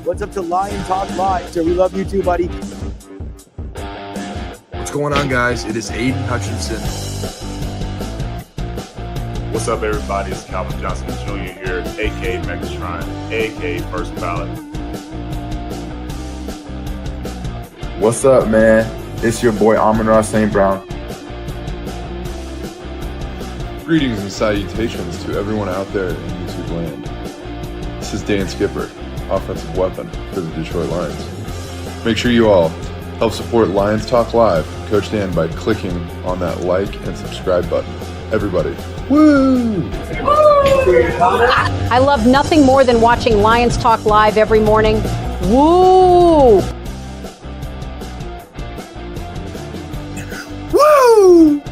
What's up to Lion Talk Live? So we love you too, buddy. What's going on, guys? It is Aiden Hutchinson. What's up, everybody? It's Calvin Johnson Jr. here, a.k.a. Megatron, a.k.a. First Ballot. What's up, man? It's your boy Amon-Ra St. Brown. Greetings and salutations to everyone out there in YouTube land. This is Dan Skipper, offensive weapon for the Detroit Lions. Make sure you all help support Lions Talk Live, Coach Dan, by clicking on that like and subscribe button. Everybody, woo! I love nothing more than watching Lions Talk Live every morning. Woo! Woo!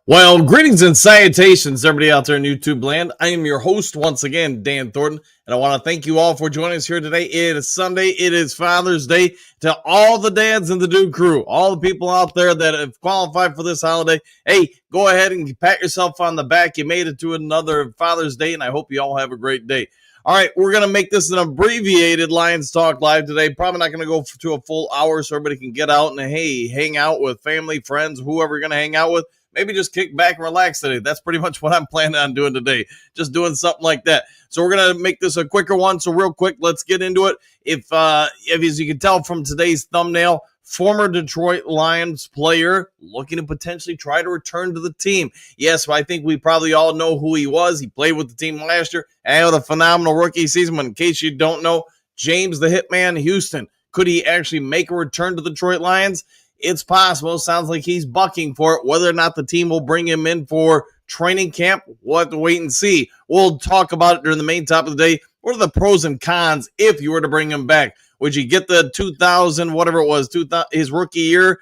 Well, greetings and salutations, everybody out there in YouTube land. I am your host once again, Dan Thornton, and I want to thank you all for joining us here today. It is Sunday. It is Father's Day. To all the dads in the Dude Crew, all the people out there that have qualified for this holiday, hey, go ahead and pat yourself on the back. You made it to another Father's Day, and I hope you all have a great day. All right, we're going to make this an abbreviated Lions Talk Live today. Probably not going to go to a full hour so everybody can get out and, hey, hang out with family, friends, whoever you're going to hang out with. Maybe just kick back and relax today. That's pretty much what I'm planning on doing today. Just doing something like that. So we're going to make this a quicker one. So real quick, let's get into it. If as you can tell from today's thumbnail, former Detroit Lions player looking to potentially try to return to the team. Yes, I think we probably all know who he was. He played with the team last year and had a phenomenal rookie season. But in case you don't know, James the Hitman Houston, could he actually make a return to the Detroit Lions? It's possible. Sounds like he's bucking for it. Whether or not the team will bring him in for training camp, we'll have to wait and see. We'll talk about it during the main topic of the day. What are the pros and cons if you were to bring him back? Would you get the 2000, whatever it was, his rookie year,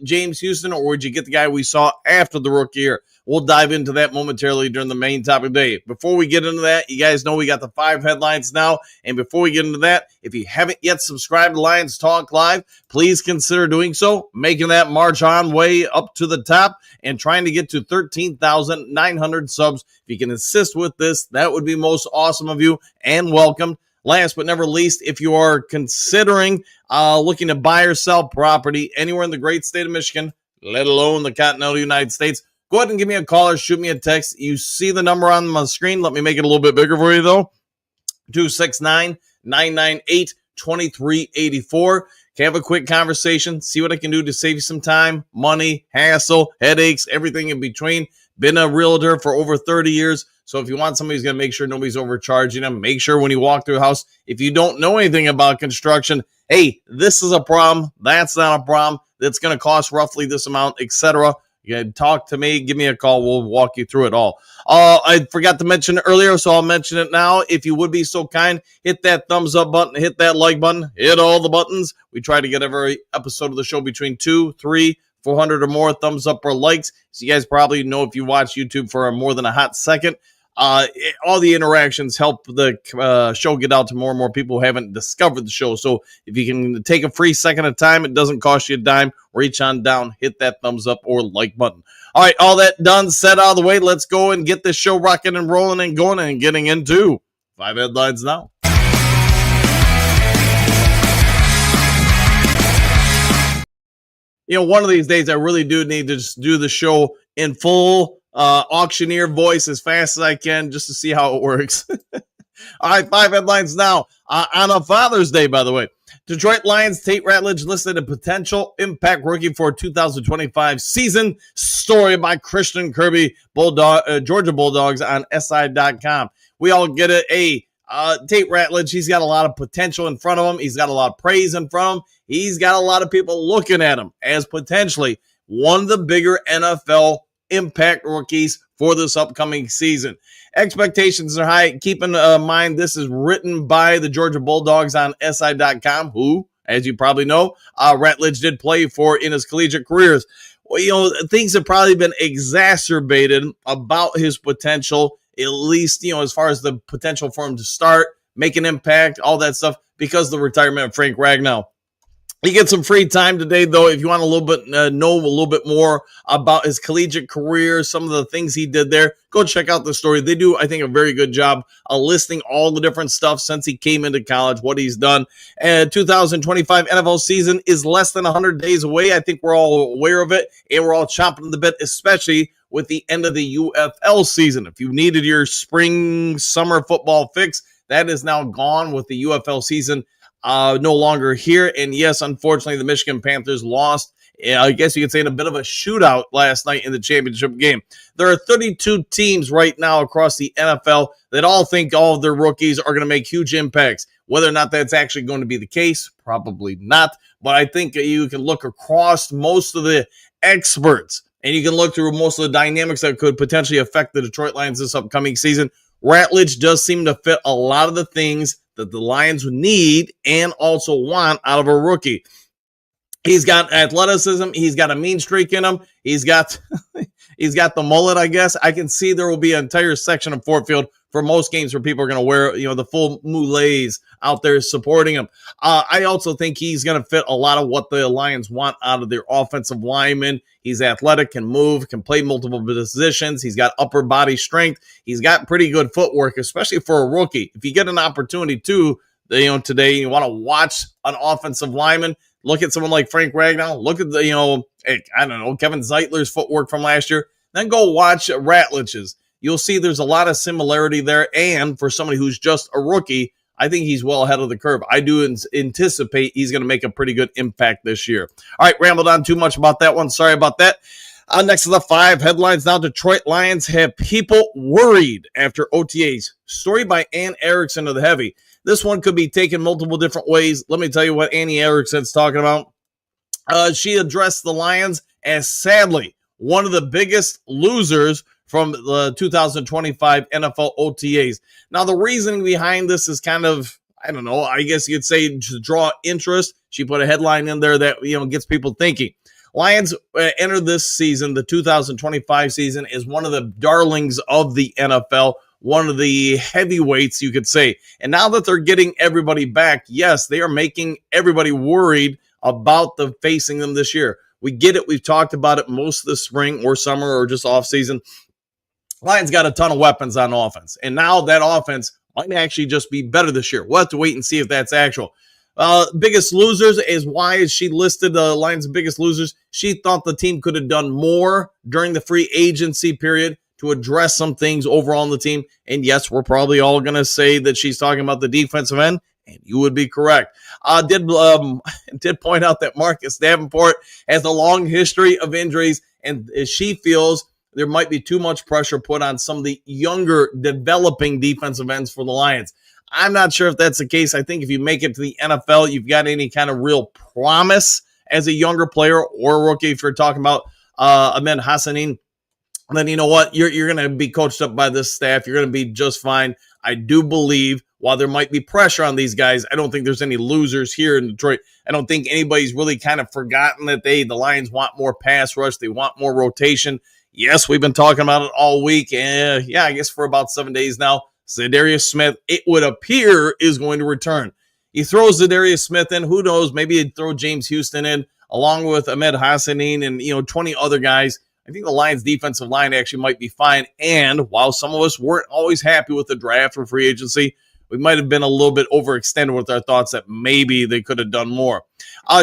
James Houston, or would you get the guy we saw after the rookie year? We'll dive into that momentarily during the main topic of the day. Before we get into that, you guys know we got the 5 headlines now. And before we get into that, if you haven't yet subscribed to Lions Talk Live, please consider doing so, making that march on way up to the top and trying to get to 13,900 subs. If you can assist with this, that would be most awesome of you and welcome. Last but never least, if you are considering looking to buy or sell property anywhere in the great state of Michigan, let alone the continental United States, go ahead and give me a call or shoot me a text. You see the number on my screen. Let me make it a little bit bigger for you, though. 269-998-2384. Can have a quick conversation, see what I can do to save you some time, money, hassle, headaches, everything in between. Been a realtor for over 30 years. So if you want somebody who's going to make sure nobody's overcharging them, make sure when you walk through a house, if you don't know anything about construction, hey, this is a problem. That's not a problem. That's going to cost roughly this amount, etc. You can talk to me, give me a call. We'll walk you through it all. I forgot to mention it earlier, so I'll mention it now. If you would be so kind, hit that thumbs up button, hit that like button, hit all the buttons. We try to get every episode of the show between 200, 300, 400 or more thumbs up or likes. So you guys probably know if you watch YouTube for more than a hot second. All the interactions help the show get out to more and more people who haven't discovered the show. So if you can take a free second of time, it doesn't cost you a dime. Reach on down, hit that thumbs up or like button. All right, all that done, set out of the way. Let's go and get this show rocking and rolling and going and getting into 5 headlines now. You know, one of these days I really do need to just do the show in full auctioneer voice as fast as I can just to see how it works. All right, 5 headlines now. On a Father's Day, by the way. Detroit Lions Tate Ratledge listed a potential impact rookie for 2025 season. Story by Christian Kirby, Georgia Bulldogs on SI.com. We all get it. Tate Ratledge, he's got a lot of potential in front of him. He's got a lot of praise in front of him. He's got a lot of people looking at him as potentially one of the bigger NFL impact rookies for this upcoming season. Expectations are high. Keep in mind, this is written by the Georgia Bulldogs on SI.com, who, as you probably know, Ratledge did play for in his collegiate careers. Well, you know, things have probably been exacerbated about his potential, at least, you know, as far as the potential for him to start, make an impact, all that stuff, because of the retirement of Frank Ragnow. You get some free time today, though. If you want a little bit, know a little bit more about his collegiate career, some of the things he did there, go check out the story. They do, I think, a very good job listing all the different stuff since he came into college, what he's done. And 2025 NFL season is less than 100 days away. I think we're all aware of it, and we're all chomping at the bit, especially with the end of the UFL season. If you needed your spring, summer football fix, that is now gone with the UFL season no longer here. And yes, unfortunately, the Michigan Panthers lost, I guess you could say, in a bit of a shootout last night in the championship game. There are 32 teams right now across the NFL that all think all of their rookies are going to make huge impacts. Whether or not that's actually going to be the case, probably not. But I think you can look across most of the experts, and you can look through most of the dynamics that could potentially affect the Detroit Lions this upcoming season. Ratledge does seem to fit a lot of the things that the Lions need and also want out of a rookie. He's got athleticism. He's got a mean streak in him. He's got the mullet, I guess. I can see there will be an entire section of Ford Field for most games where people are going to wear, the full moulets out there supporting him. I also think he's going to fit a lot of what the Lions want out of their offensive linemen. He's athletic, can move, can play multiple positions. He's got upper body strength. He's got pretty good footwork, especially for a rookie. If you get an opportunity to, today, you want to watch an offensive lineman, look at someone like Frank Ragnow. Look at Kevin Zeitler's footwork from last year. Then go watch Ratledge's. You'll see there's a lot of similarity there. And for somebody who's just a rookie, I think he's well ahead of the curve. I do anticipate he's going to make a pretty good impact this year. All right, rambled on too much about that one. Sorry about that. Next to the 5 headlines now. Detroit Lions have people worried after OTAs. Story by Ann Erickson of the Heavy. This one could be taken multiple different ways. Let me tell you what Annie Erickson's talking about. She addressed the Lions as, sadly, one of the biggest losers from the 2025 NFL OTAs. Now, the reasoning behind this is kind of, I don't know, I guess you could say to draw interest. She put a headline in there that, gets people thinking. Lions enter this season, the 2025 season, as one of the darlings of the NFL, one of the heavyweights, you could say. And now that they're getting everybody back, yes, they are making everybody worried about the facing them this year. We get it. We've talked about it most of the spring or summer or just off season. Lions got a ton of weapons on offense. And now that offense might actually just be better this year. We'll have to wait and see if that's actual. Biggest losers is why is she listed the Lions' biggest losers. She thought the team could have done more during the free agency period to address some things overall on the team. And yes, we're probably all going to say that she's talking about the defensive end, and you would be correct. Did point out that Marcus Davenport has a long history of injuries, and she feels there might be too much pressure put on some of the younger developing defensive ends for the Lions. I'm not sure if that's the case. I think if you make it to the NFL, you've got any kind of real promise as a younger player or a rookie. If you're talking about Ahmed Hassanin, then you know what? You're going to be coached up by this staff. You're going to be just fine. I do believe while there might be pressure on these guys, I don't think there's any losers here in Detroit. I don't think anybody's really kind of forgotten that the Lions want more pass rush. They want more rotation. Yes, we've been talking about it all week. I guess for about 7 days now. Zadarius Smith, it would appear, is going to return. He throws Zadarius Smith in. Who knows? Maybe he'd throw James Houston in along with Ahmed Hassanin and 20 other guys. I think the Lions' defensive line actually might be fine. And while some of us weren't always happy with the draft or free agency, we might have been a little bit overextended with our thoughts that maybe they could have done more.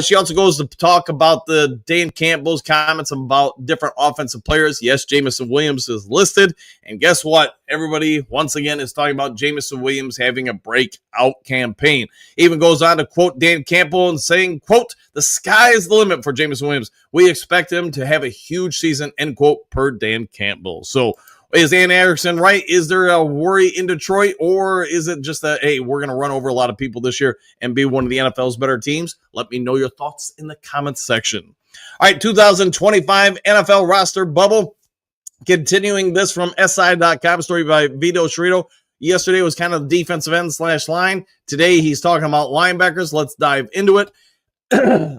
She also goes to talk about the Dan Campbell's comments about different offensive players. Yes, Jameson Williams is listed. And guess what? Everybody, once again, is talking about Jameson Williams having a breakout campaign. Even goes on to quote Dan Campbell and saying, quote, "The sky is the limit for Jameson Williams. We expect him to have a huge season," end quote, per Dan Campbell. So, is Ann Erickson right? Is there a worry in Detroit, or is it just that, hey, we're going to run over a lot of people this year and be one of the NFL's better teams? Let me know your thoughts in the comments section. All right, 2025 NFL roster bubble. Continuing this from SI.com, story by Vito Cerrito. Yesterday was kind of defensive end / line. Today he's talking about linebackers. Let's dive into it.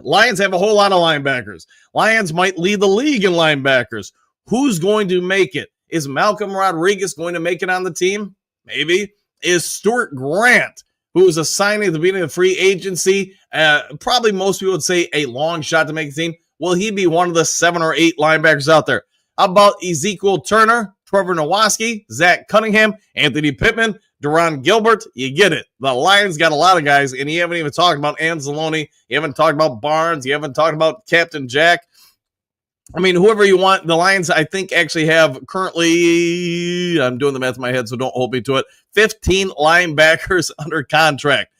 Lions have a whole lot of linebackers. Lions might lead the league in linebackers. Who's going to make it? Is Malcolm Rodriguez going to make it on the team? Maybe. Is Stuart Grant, who was a signing at the beginning of free agency, Probably most people would say a long shot to make the team. Will he be one of the 7 or 8 linebackers out there? How about Ezekiel Turner, Trevor Nowaski, Zach Cunningham, Anthony Pittman, Deron Gilbert? You get it. The Lions got a lot of guys, and you haven't even talked about Anzalone. You haven't talked about Barnes. You haven't talked about Captain Jack. I mean, whoever you want. The Lions, I think, actually have currently, I'm doing the math in my head, so don't hold me to it, 15 linebackers under contract.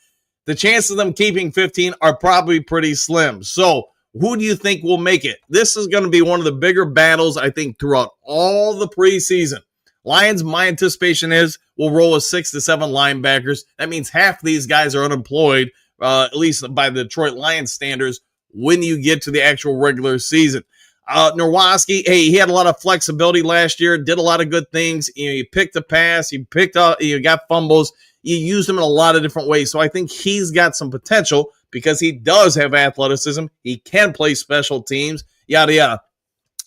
The chances of them keeping 15 are probably pretty slim. So, who do you think will make it? This is going to be one of the bigger battles, I think, throughout all the preseason. Lions, my anticipation is, will roll with 6 to 7 linebackers. That means half of these guys are unemployed, at least by the Detroit Lions standards, when you get to the actual regular season. Nowaski, hey, he had a lot of flexibility last year, did a lot of good things. You know, you picked a pass, you picked up, you got fumbles, you used him in a lot of different ways. So I think he's got some potential because he does have athleticism. He can play special teams, yada, yada.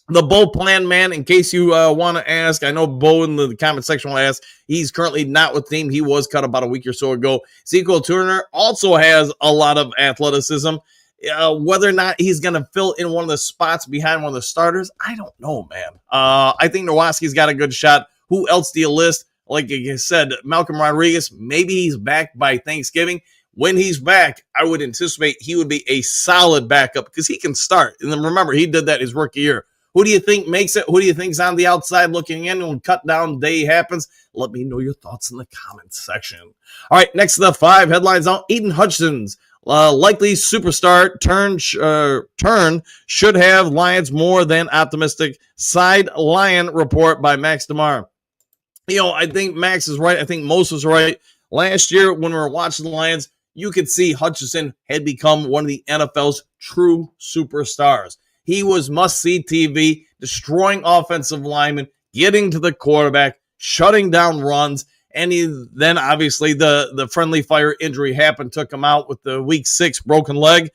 The Bo plan, man, in case you want to ask, I know Bo in the comment section will ask, he's currently not with the team. He was cut about a week or so ago. Ezekiel Turner also has a lot of athleticism. Whether or not he's going to fill in one of the spots behind one of the starters, I don't know, man. I think Nowaski's got a good shot. Who else do you list? Like I said, Malcolm Rodriguez, maybe he's back by Thanksgiving. When he's back, I would anticipate he would be a solid backup because he can start. And then remember, he did that his rookie year. Who do you think makes it? Who do you think's on the outside looking in when cut down day happens? Let me know your thoughts in the comments section. All right, next to the 5 headlines out. Aiden Hutchinson's likely superstar turn should have Lions more than optimistic. Side Lion report by Max DeMar. You know, I think Max is right. I think Mos is right. Last year, when we were watching the Lions, you could see Hutchinson had become one of the NFL's true superstars. He was must-see TV, destroying offensive linemen, getting to the quarterback, shutting down runs, and then obviously the friendly fire injury happened, took him out with the week 6 broken leg.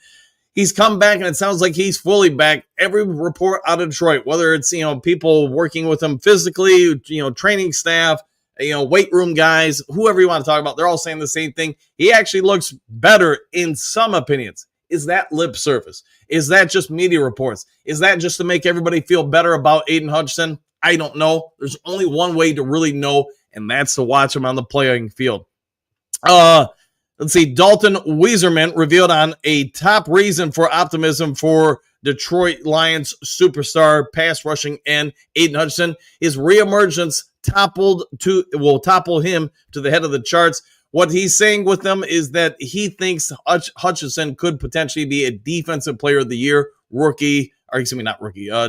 He's come back, and it sounds like he's fully back. Every report out of Detroit, whether it's, you know, people working with him physically, you know, training staff, you know, weight room guys, whoever you want to talk about, they're all saying the same thing. He actually looks better in some opinions. Is that lip service? Is that just media reports? Is that just to make everybody feel better about Aiden Hutchinson? I don't know. There's only one way to really know, and that's to watch him on the playing field. Let's see. Dalton Weizerman revealed on a top reason for optimism for Detroit Lions superstar pass rushing end Aiden Hutchinson. His reemergence will topple him to the head of the charts. What he's saying with them is that he thinks Hutchinson could potentially be a defensive player of the year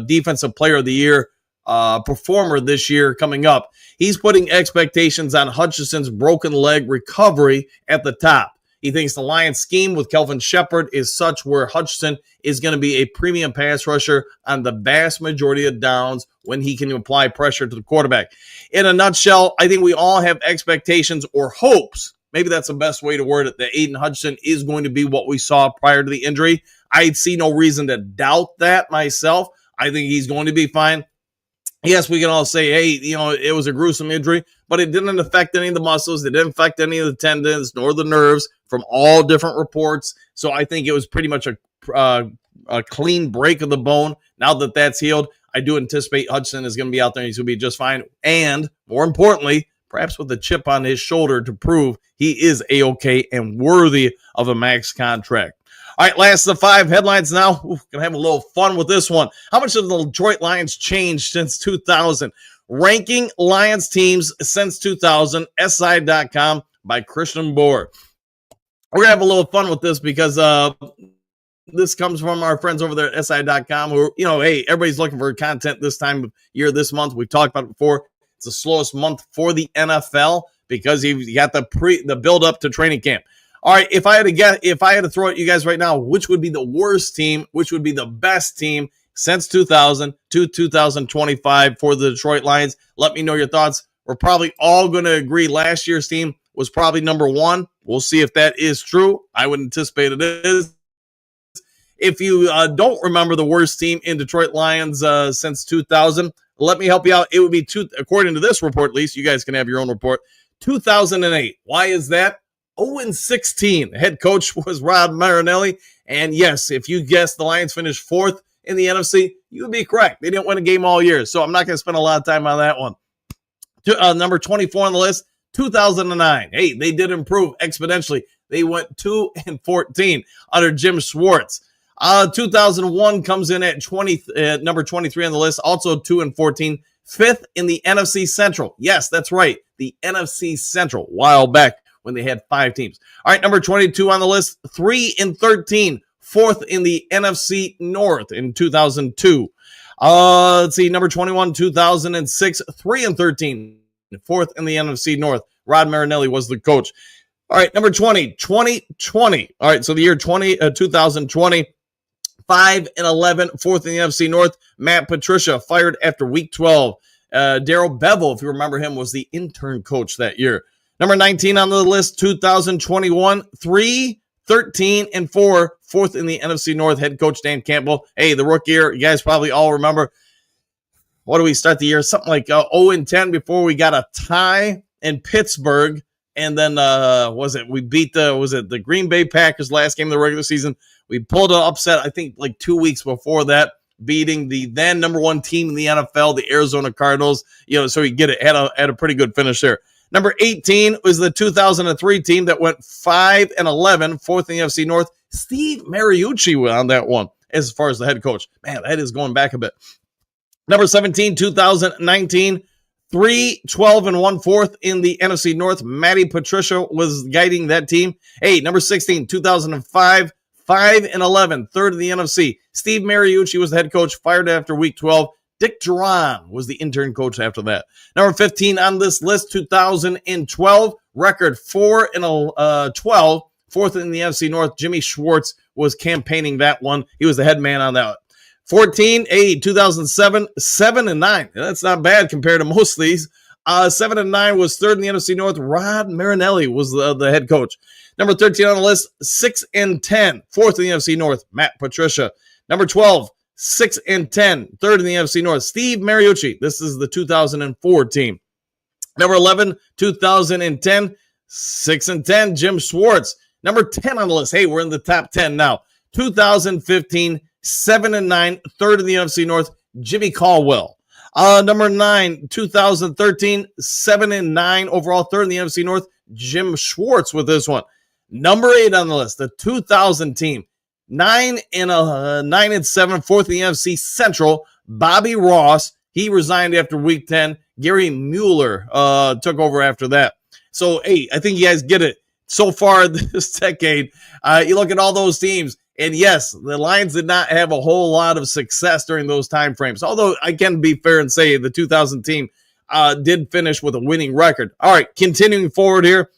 defensive player of the year performer this year coming up. He's putting expectations on Hutchinson's broken leg recovery at the top. He thinks the Lions scheme with Kelvin Shepard is such where Hutchinson is going to be a premium pass rusher on the vast majority of downs when he can apply pressure to the quarterback. In a nutshell, I think we all have expectations or hopes, maybe that's the best way to word it, that Aiden Hutchinson is going to be what we saw prior to the injury. I see no reason to doubt that myself. I think he's going to be fine. Yes, we can all say, hey, you know, it was a gruesome injury, but it didn't affect any of the muscles. It didn't affect any of the tendons nor the nerves from all different reports. So I think it was pretty much a clean break of the bone. Now that that's healed, I do anticipate Hutchinson is going to be out there and he's going to be just fine. And more importantly, perhaps with a chip on his shoulder to prove he is A-OK and worthy of a max contract. All right, last of the 5 headlines now. Gonna have a little fun with this one. How much have the Detroit Lions changed since 2000? Ranking Lions teams since 2000, SI.com by Christian Bohr. We're gonna have a little fun with this because this comes from our friends over there at SI.com who, you know, hey, everybody's looking for content this time of year, this month. We've talked about it before. It's the slowest month for the NFL because you got the build up to training camp. All right, if I had to throw at you guys right now, which would be the worst team, which would be the best team since 2000 to 2025 for the Detroit Lions? Let me know your thoughts. We're probably all going to agree last year's team was probably number 1. We'll see if that is true. I would anticipate it is. If you don't remember the worst team in Detroit Lions since 2000, let me help you out. It would be, according to this report, at least, you guys can have your own report, 2008. Why is that? 0-16. Head coach was Rod Marinelli. And yes, if you guessed the Lions finished fourth in the NFC, you would be correct. They didn't win a game all year, so I'm not going to spend a lot of time on that one. Number 24 on the list, 2009. Hey, they did improve exponentially. They went 2-14 under Jim Schwartz. 2001 comes in at number 23 on the list, also 2-14, fifth in the NFC Central. Yes, that's right, the NFC Central, a while back when they had 5 teams. All right, number 22 on the list, 3-13, fourth in the NFC North in 2002. Let's see, number 21, 2006, 3-13, fourth in the NFC North. Rod Marinelli was the coach. All right, number 2020. All right, so the year 2020, 5-11, fourth in the NFC North. Matt Patricia fired after week 12. Darrell Bevel, if you remember him, was the intern coach that year. Number 19 on the list, 2021, 3-13-4, fourth in the NFC North. Head coach Dan Campbell. Hey, the rookie year, you guys probably all remember. What do we start the year? Something like 0-10 before we got a tie in Pittsburgh. And then we beat the Green Bay Packers last game of the regular season. We pulled an upset, I think, like 2 weeks before that, beating the then number 1 team in the NFL, the Arizona Cardinals. So you get it, had a pretty good finish there. Number 18 was the 2003 team that went 5-11, fourth in the NFC North. Steve Mariucci on that one as far as the head coach. Man, that is going back a bit. Number 17, 2019, 3-12-1, fourth in the NFC North. Matty Patricia was guiding that team. Hey, number 16, 2005, 5-11, third in the NFC. Steve Mariucci was the head coach, fired after week 12. Dick Duran was the intern coach after that. Number 15 on this list, 2012, record 4-12, fourth in the NFC North. Jimmy Schwartz was campaigning that one. He was the head man on that. 14, 2007, 7-9. That's not bad compared to most of these. 7-9 was third in the NFC North. Rod Marinelli was the head coach. Number 13 on the list, 6-10, fourth in the NFC North. Matt Patricia. Number 12, 6-10, third in the NFC North. Steve Mariucci. This is the 2004 team. Number 11, 2010, 6-10, Jim Schwartz. Number 10 on the list. Hey, we're in the top 10 now. 2015, 7-9, third in the NFC North, Jimmy Caldwell. Number 9, 2013, 7-9 overall, third in the NFC North, Jim Schwartz with this one. Number 8 on the list, the 2000 team, 9-7, fourth in the NFC Central, Bobby Ross. He resigned after week 10. Gary Mueller took over after that. So, hey, I think you guys get it. So far this decade, you look at all those teams, and yes, the Lions did not have a whole lot of success during those time frames. Although I can be fair and say the 2000 team did finish with a winning record. All right, continuing forward here.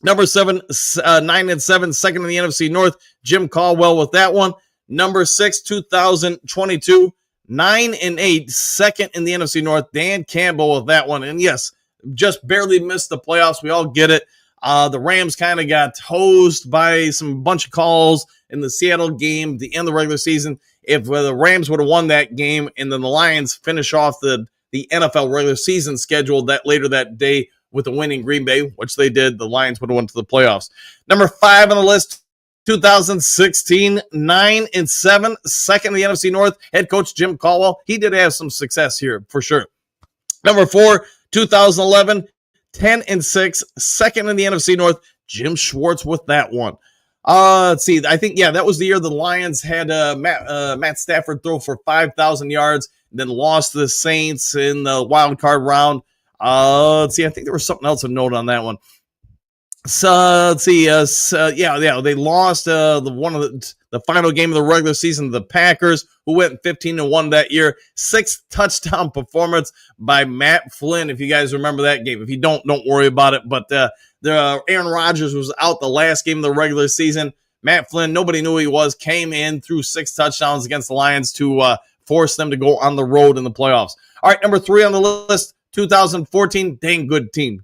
Number 7, 9-7, second in the NFC North, Jim Caldwell with that one. Number 6, 2022, 9-8, second in the NFC North, Dan Campbell with that one. And yes, just barely missed the playoffs. We all get it. The Rams kind of got hosed by some bunch of calls in the Seattle game, the end of the regular season. If the Rams would have won that game and then the Lions finish off the NFL regular season schedule that later that day with the winning Green Bay, which they did, the Lions would have went to the playoffs. Number 5 on the list, 2016, 9-7, second in the NFC North, head coach Jim Caldwell. He did have some success here for sure. Number 4, 2011, 10-6, second in the NFC North, Jim Schwartz with that one. Let's see. I think, that was the year the Lions had Matt Stafford throw for 5,000 yards, then lost to the Saints in the wild card round. Let's see. I think there was something else to note on that one. So let's see. They lost the final game of the regular season to the Packers, who went 15-1 that year. 6 touchdown performance by Matt Flynn. If you guys remember that game, if you don't worry about it. But Aaron Rodgers was out the last game of the regular season. Matt Flynn, nobody knew who he was, came in, threw 6 touchdowns against the Lions to force them to go on the road in the playoffs. All right, number 3 on the list, 2014, dang good team.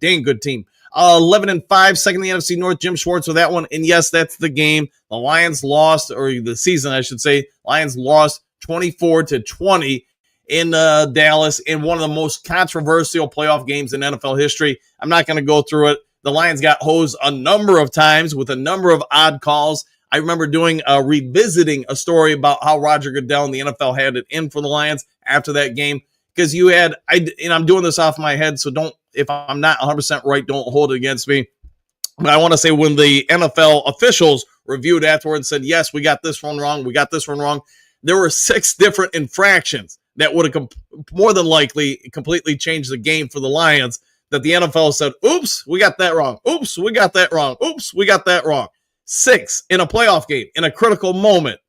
11-5, second in the NFC North, Jim Schwartz with that one. And yes, that's the game. The Lions lost, or the season, I should say. Lions lost 24-20 in Dallas in one of the most controversial playoff games in NFL history. I'm not going to go through it. The Lions got hosed a number of times with a number of odd calls. I remember revisiting a story about how Roger Goodell and the NFL had it in for the Lions after that game, because I'm doing this off my head, so if I'm not 100% right, don't hold it against me. But I want to say when the NFL officials reviewed afterwards and said, yes, we got this one wrong, there were 6 different infractions that would have more than likely completely changed the game for the Lions, that the NFL said, oops, we got that wrong. Oops, we got that wrong. Oops, we got that wrong. 6 in a playoff game, in a critical moment.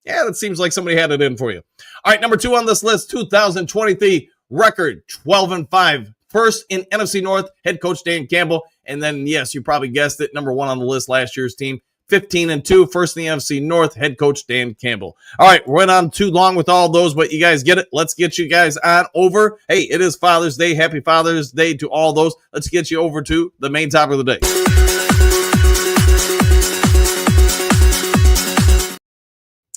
Yeah, that seems like somebody had it in for you. All right, number 2 on this list, 2023 record, 12-5. First in NFC North, head coach Dan Campbell. And then, yes, you probably guessed it, number 1 on the list, last year's team, 15-2. First in the NFC North, head coach Dan Campbell. All right, went on too long with all those, but you guys get it. Let's get you guys on over. Hey, it is Father's Day. Happy Father's Day to all those. Let's get you over to the main topic of the day.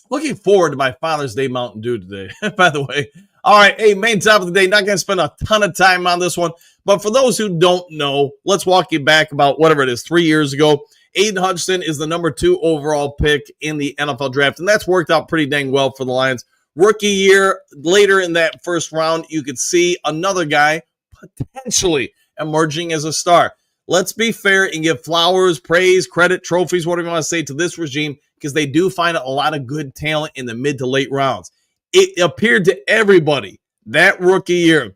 Looking forward to my Father's Day Mountain Dew today, by the way. All right, hey, main topic of the day. Not going to spend a ton of time on this one, but for those who don't know, let's walk you back about whatever it is, 3 years ago. Aiden Hutchinson is the number 2 overall pick in the NFL draft, and that's worked out pretty dang well for the Lions. Rookie year, later in that first round, you could see another guy potentially emerging as a star. Let's be fair and give flowers, praise, credit, trophies, whatever you want to say, to this regime, because they do find a lot of good talent in the mid to late rounds. It appeared to everybody that rookie year,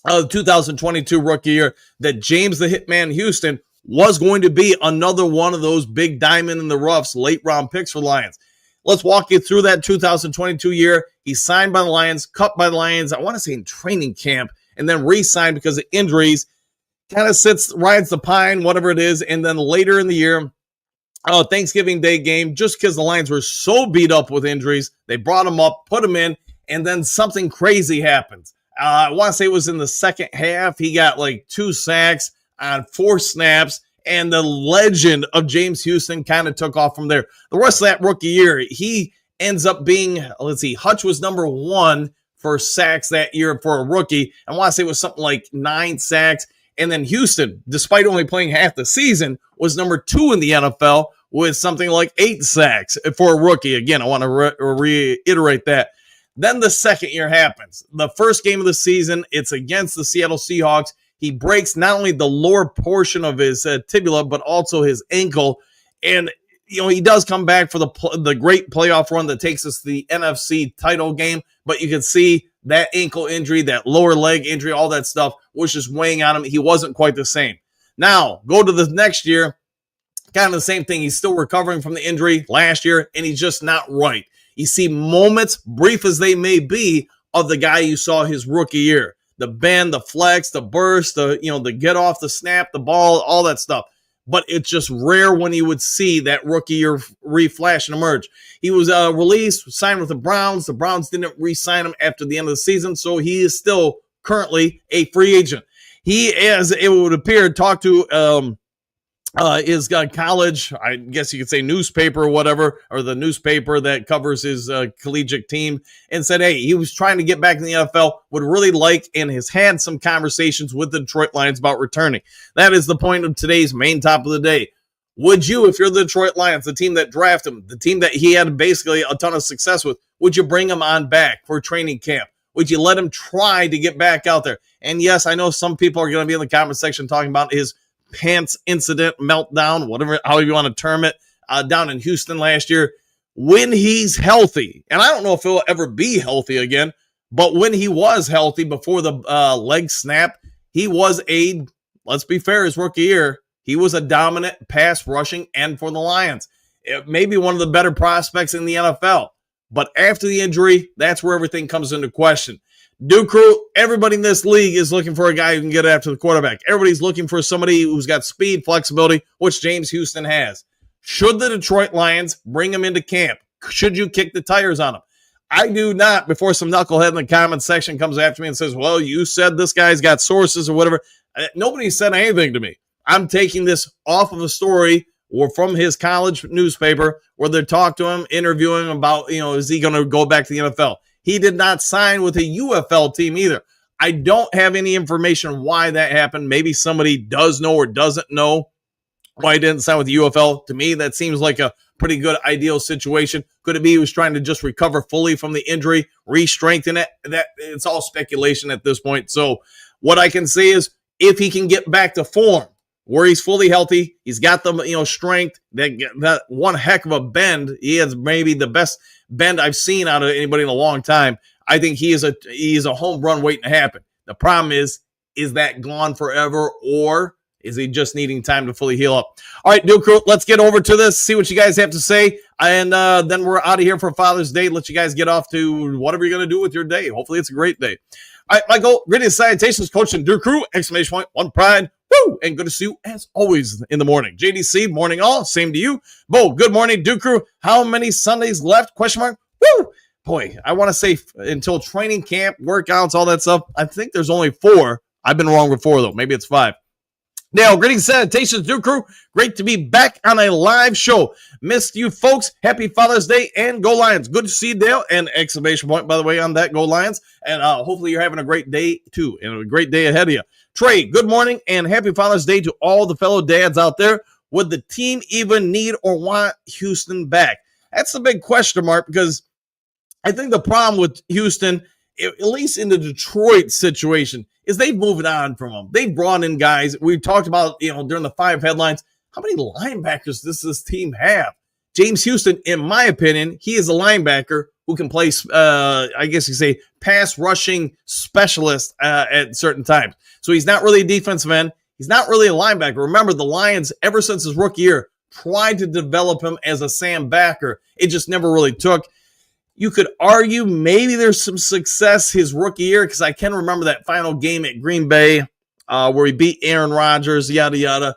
2022 rookie year, that James the Hitman Houston was going to be another one of those big diamond in the roughs, late round picks for Lions. Let's walk you through that 2022 year. He signed by the Lions, cut by the Lions, I want to say in training camp, and then re-signed because of injuries. Kind of rides the pine, whatever it is, and then later in the year, Thanksgiving Day game, just because the Lions were so beat up with injuries, they brought him up, put him in, and then something crazy happens. I want to say it was in the second half. He got like 2 sacks on 4 snaps, and the legend of James Houston kind of took off from there. The rest of that rookie year, he ends up being, Hutch was number 1 for sacks that year for a rookie. I want to say it was something like 9 sacks. And then Houston, despite only playing half the season, was number 2 in the NFL with something like 8 sacks for a rookie. Again, I want to reiterate that. Then the second year happens. The first game of the season, it's against the Seattle Seahawks. He breaks not only the lower portion of his tibia, but also his ankle. And, he does come back for the great playoff run that takes us to the NFC title game. But you can see that ankle injury, that lower leg injury, all that stuff was just weighing on him. He wasn't quite the same. Now, go to the next year, kind of the same thing. He's still recovering from the injury last year, and he's just not right. You see moments, brief as they may be, of the guy you saw his rookie year. The bend, the flex, the burst, the get off, the snap, the ball, all that stuff. But it's just rare when you would see that rookie year re-flash and emerge. He was released, signed with the Browns. The Browns didn't re-sign him after the end of the season, so he is still currently a free agent. He, as it would appear, talked to his college, I guess you could say newspaper or whatever, or the newspaper that covers his collegiate team, and said, hey, he was trying to get back in the NFL, would really like, and has had some conversations with the Detroit Lions about returning. That is the point of today's main top of the day. Would you, if you're the Detroit Lions, the team that drafted him, the team that he had basically a ton of success with, would you bring him on back for training camp? Would you let him try to get back out there? And yes, I know some people are going to be in the comment section talking about his pants incident, meltdown, whatever, however you want to term it, down in Houston last year. When he's healthy, and I don't know if he'll ever be healthy again, but when he was healthy before the leg snap, he was let's be fair, his rookie year, he was a dominant pass rushing end for the Lions. It may be one of the better prospects in the NFL. But after the injury, that's where everything comes into question. Duke Crew, everybody in this league is looking for a guy who can get after the quarterback. Everybody's looking for somebody who's got speed, flexibility, which James Houston has. Should the Detroit Lions bring him into camp? Should you kick the tires on him? I do not, before some knucklehead in the comment section comes after me and says, well, you said this guy's got sources or whatever. Nobody said anything to me. I'm taking this off of a story or from his college newspaper where they talk to him, interviewing him about, is he going to go back to the NFL? He did not sign with a UFL team either. I don't have any information why that happened. Maybe somebody does know or doesn't know. why he didn't sign with the UFL. To me, that seems like a pretty good ideal situation. Could it be he was trying to just recover fully from the injury, re-strengthen it? That it's all speculation at this point. So what I can say is if he can get back to form where he's fully healthy, he's got the strength, that one heck of a bend. He has maybe the best bend I've seen out of anybody in a long time. I think he is a home run waiting to happen. The problem is that gone forever, or is he just needing time to fully heal up? All right, Duke Crew, let's get over to this, see what you guys have to say, and then we're out of here for Father's Day. Let you guys get off to whatever you're going to do with your day. Hopefully it's a great day. All right, Michael, greetings, salutations, Coach and Duke Crew, exclamation point, one pride, woo, and good to see you as always in the morning. JDC, morning all, same to you. Bo, good morning, Duke Crew. How many Sundays left? Question mark, woo. Boy, I want to say until training camp, workouts, all that stuff, I think there's only 4. I've been wrong before, though. Maybe it's 5. Dale, greetings, salutations, Duke Crew. Great to be back on a live show. Missed you folks. Happy Father's Day and go Lions. Good to see you, Dale. And exclamation point, by the way, on that, go Lions. And hopefully you're having a great day, too, and a great day ahead of you. Trey, good morning and happy Father's Day to all the fellow dads out there. Would the team even need or want Houston back? That's the big question mark, because I think the problem with Houston, at least in the Detroit situation, is they've moved on from them. They've brought in guys. We talked about, during the 5 headlines, how many linebackers does this team have? James Houston, in my opinion, he is a linebacker who can play, I guess you say, pass rushing specialist at certain times. So he's not really a defensive end. He's not really a linebacker. Remember, the Lions, ever since his rookie year, tried to develop him as a Sam backer. It just never really took. You could argue maybe there's some success his rookie year, because I can remember that final game at Green Bay where he beat Aaron Rodgers, yada, yada.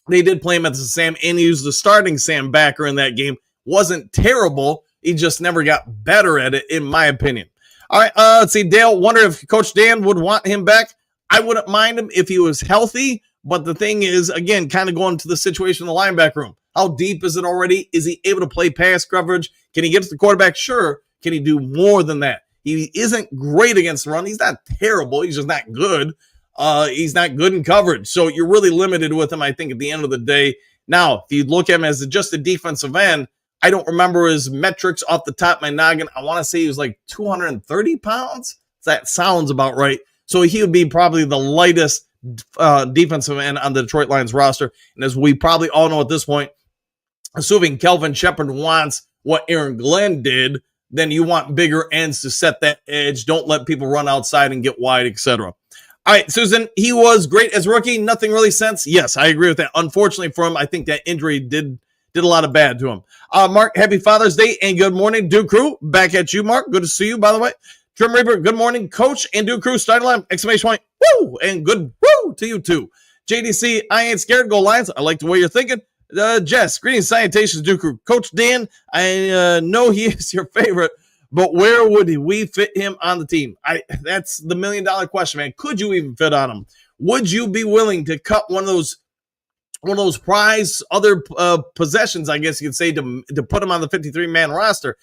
They did play him as a Sam, and he was the starting Sam backer in that game. Wasn't terrible. He just never got better at it, in my opinion. All right, let's see. Dale, wonder if Coach Dan would want him back. I wouldn't mind him if he was healthy, but the thing is, again, kind of going to the situation in the linebacker room. How deep is it already? Is he able to play pass coverage? Can he get to the quarterback? Sure. Can he do more than that? He isn't great against the run. He's not terrible. He's just not good. He's not good in coverage. So you're really limited with him, I think, at the end of the day. Now, if you look at him as just a defensive end, I don't remember his metrics off the top of my noggin. I want to say he was like 230 pounds. That sounds about right. So he would be probably the lightest defensive end on the Detroit Lions roster. And as we probably all know at this point, assuming Kelvin Shepard wants what Aaron Glenn did, then you want bigger ends to set that edge. Don't let people run outside and get wide, etc. All right, Susan, he was great as rookie. Nothing really since. Yes, I agree with that. Unfortunately for him, I think that injury did a lot of bad to him. Mark, happy Father's Day and good morning, Duke Crew. Back at you, Mark. Good to see you, by the way. Trim Reaper, good morning, Coach and Duke Crew. Starting line, exclamation point, woo, and good woo to you too. JDC, I ain't scared. Go Lions. I like the way you're thinking. Jess, greetings, salutations, Duke Crew. Coach Dan, I know he is your favorite, but where would we fit him on the team? That's the $1 million question, man. Could you even fit on him? Would you be willing to cut one of those prize other possessions, I guess you could say, to put him on the 53-man roster?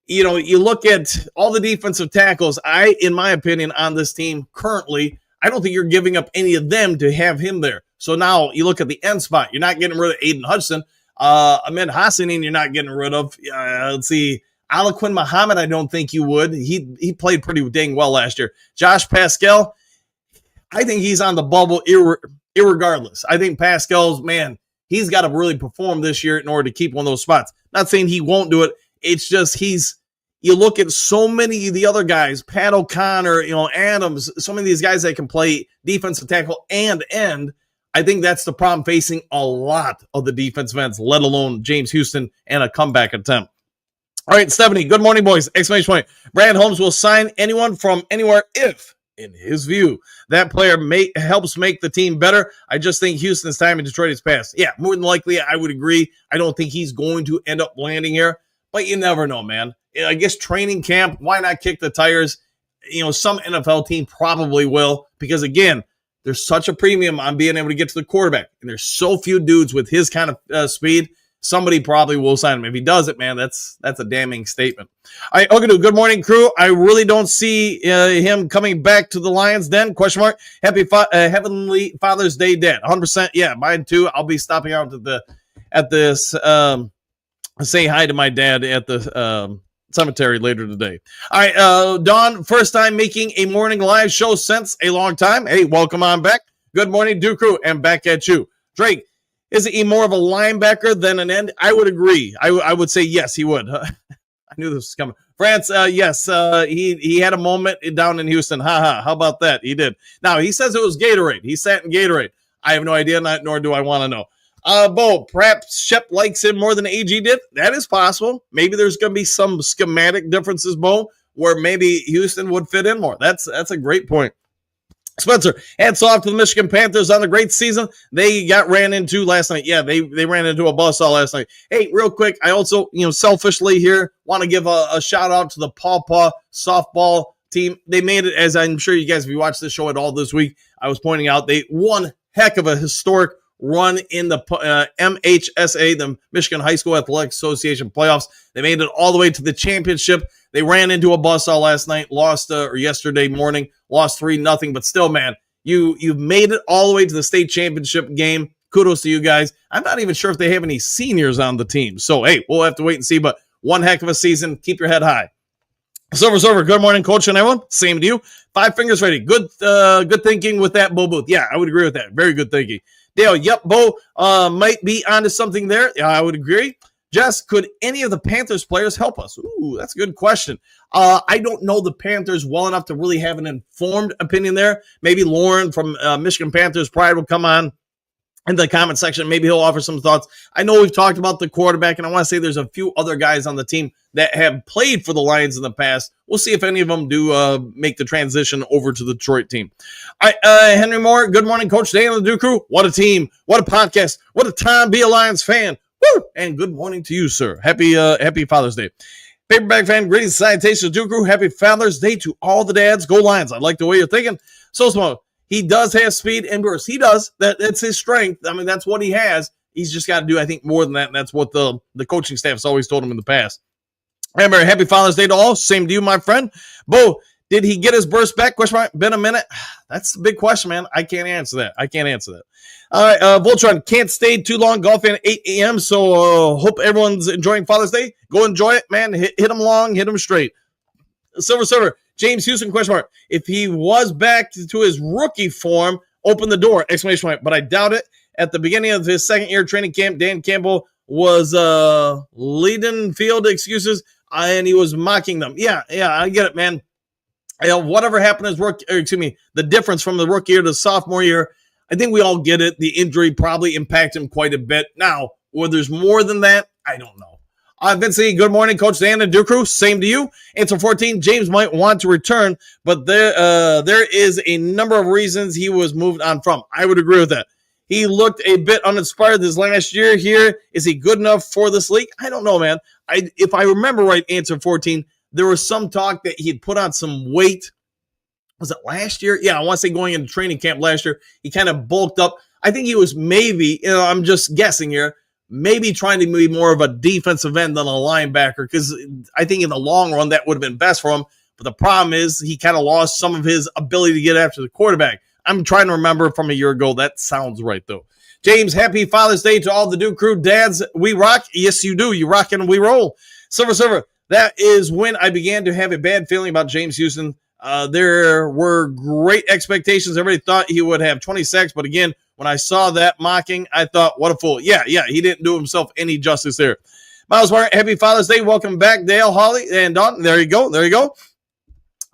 You look at all the defensive tackles, in my opinion, on this team currently, I don't think you're giving up any of them to have him there. So now you look at the end spot. You're not getting rid of Aiden Hudson. Ahmed Hassanin, you're not getting rid of. Let's see. Alaquin Muhammad, I don't think you would. He played pretty dang well last year. Josh Pascal, I think he's on the bubble irregardless. I think Pascal's, man, he's got to really perform this year in order to keep one of those spots. Not saying he won't do it. It's just you look at so many of the other guys, Pat O'Connor, Adams, so many of these guys that can play defensive tackle and end. I think that's the problem facing a lot of the defensive ends, let alone James Houston and a comeback attempt. All right, Stephanie, good morning, boys. Exclamation point. Brad Holmes will sign anyone from anywhere if, in his view, that player helps make the team better. I just think Houston's time in Detroit is past. Yeah, more than likely, I would agree. I don't think he's going to end up landing here, but you never know, man. I guess training camp, why not kick the tires? Some NFL team probably will, because, again, there's such a premium on being able to get to the quarterback, and there's so few dudes with his kind of speed. somebody probably will sign him. If he does it, man, that's a damning statement. All right, Ogadu, good morning, crew. I really don't see him coming back to the Lions then, question mark. Happy Heavenly Father's Day, Dad. 100%, yeah, mine too. I'll be stopping out at this say hi to my dad at the cemetery later today. All right, Don, first time making a morning live show since a long time. Hey, welcome on back. Good morning, Duke Crew, and back at you. Drake, is he more of a linebacker than an end? I would agree. I would say yes, he would. I knew this was coming. France, yes, he had a moment down in Houston. How about that? He did. Now, he says it was Gatorade. He sat in Gatorade. I have no idea, nor do I want to know. Bo, perhaps Shep likes him more than AG did. That is possible. Maybe there's going to be some schematic differences, Bo, where maybe Houston would fit in more. That's a great point. Spencer, hats off to the Michigan Panthers on a great season. They got ran into last night. Yeah, they ran into a buzzsaw last night. Hey, real quick, I also, selfishly here want to give a shout out to the Paw Paw softball team. They made it, as I'm sure you guys, if you watched the show at all this week, I was pointing out, they one heck of a historic run in the MHSA, the Michigan High School Athletic Association playoffs. They made it all the way to the championship. They ran into a buzzsaw last night, lost or yesterday morning, lost 3-0. But still, man, you've made it all the way to the state championship game. Kudos to you guys. I'm not even sure if they have any seniors on the team. So, hey, we'll have to wait and see. But one heck of a season. Keep your head high. Silver, good morning, Coach and everyone. Same to you. 5 fingers ready. Good thinking with that, Bo Booth. Yeah, I would agree with that. Very good thinking. Dale, yep, Bo might be onto something there. Yeah, I would agree. Jess, could any of the Panthers players help us? Ooh, that's a good question. I don't know the Panthers well enough to really have an informed opinion there. Maybe Lauren from Michigan Panthers Pride will come on in the comment section. Maybe he'll offer some thoughts. I know we've talked about the quarterback, and I want to say there's a few other guys on the team that have played for the Lions in the past. We'll see if any of them do make the transition over to the Detroit team. All right, Henry Moore, good morning, Coach Dan and the Duke Crew. What a team. What a podcast. What a time to be a Lions fan. Woo! And good morning to you, sir. Happy Father's Day. Paperback fan, greetings, salutations, Duke Crew. Happy Father's Day to all the dads. Go Lions. I like the way you're thinking. So small. He does have speed and burst. He does. That's his strength. I mean, that's what he has. He's just got to do, I think, more than that, and that's what the coaching staff has always told him in the past. Remember, happy Father's Day to all. Same to you, my friend. Bo, did he get his burst back? Question mark. Been a minute. That's the big question, man. I can't answer that. All right, Voltron, can't stay too long. Golf in at 8 a.m., so hope everyone's enjoying Father's Day. Go enjoy it, man. Hit them long, hit them straight. Silver, James Houston, question mark. If he was back to his rookie form, open the door, exclamation mark. But I doubt it. At the beginning of his second-year training camp, Dan Campbell was leading field excuses, and he was mocking them. Yeah, I get it, man. Whatever happened is the difference from the rookie year to the sophomore year, I think we all get it. The injury probably impacted him quite a bit. Now, whether there's more than that, I don't know. Vincey, good morning, Coach Dan and Duke Crew. Same to you. Answer 14, James might want to return, but there is a number of reasons he was moved on from. I would agree with that. He looked a bit uninspired this last year here. Is he good enough for this league? I don't know, man. If I remember right, answer 14, there was some talk that he'd put on some weight. Was it last year? Yeah, I want to say going into training camp last year, he kind of bulked up. I think he was maybe, I'm just guessing here, maybe trying to be more of a defensive end than a linebacker, because I think in the long run that would have been best for him. But the problem is he kind of lost some of his ability to get after the quarterback. I'm trying to remember from a year ago. That sounds right, though. James, happy Father's Day to all the Duke Crew dads. We rock. Yes, you do. You rock and we roll. Silver, that is when I began to have a bad feeling about James Houston. There were great expectations. Everybody thought he would have 20 sacks, but again, when I saw that mocking, I thought, what a fool. Yeah, he didn't do himself any justice there. Miles Martin, happy Father's Day. Welcome back, Dale, Holly, and Don. There you go.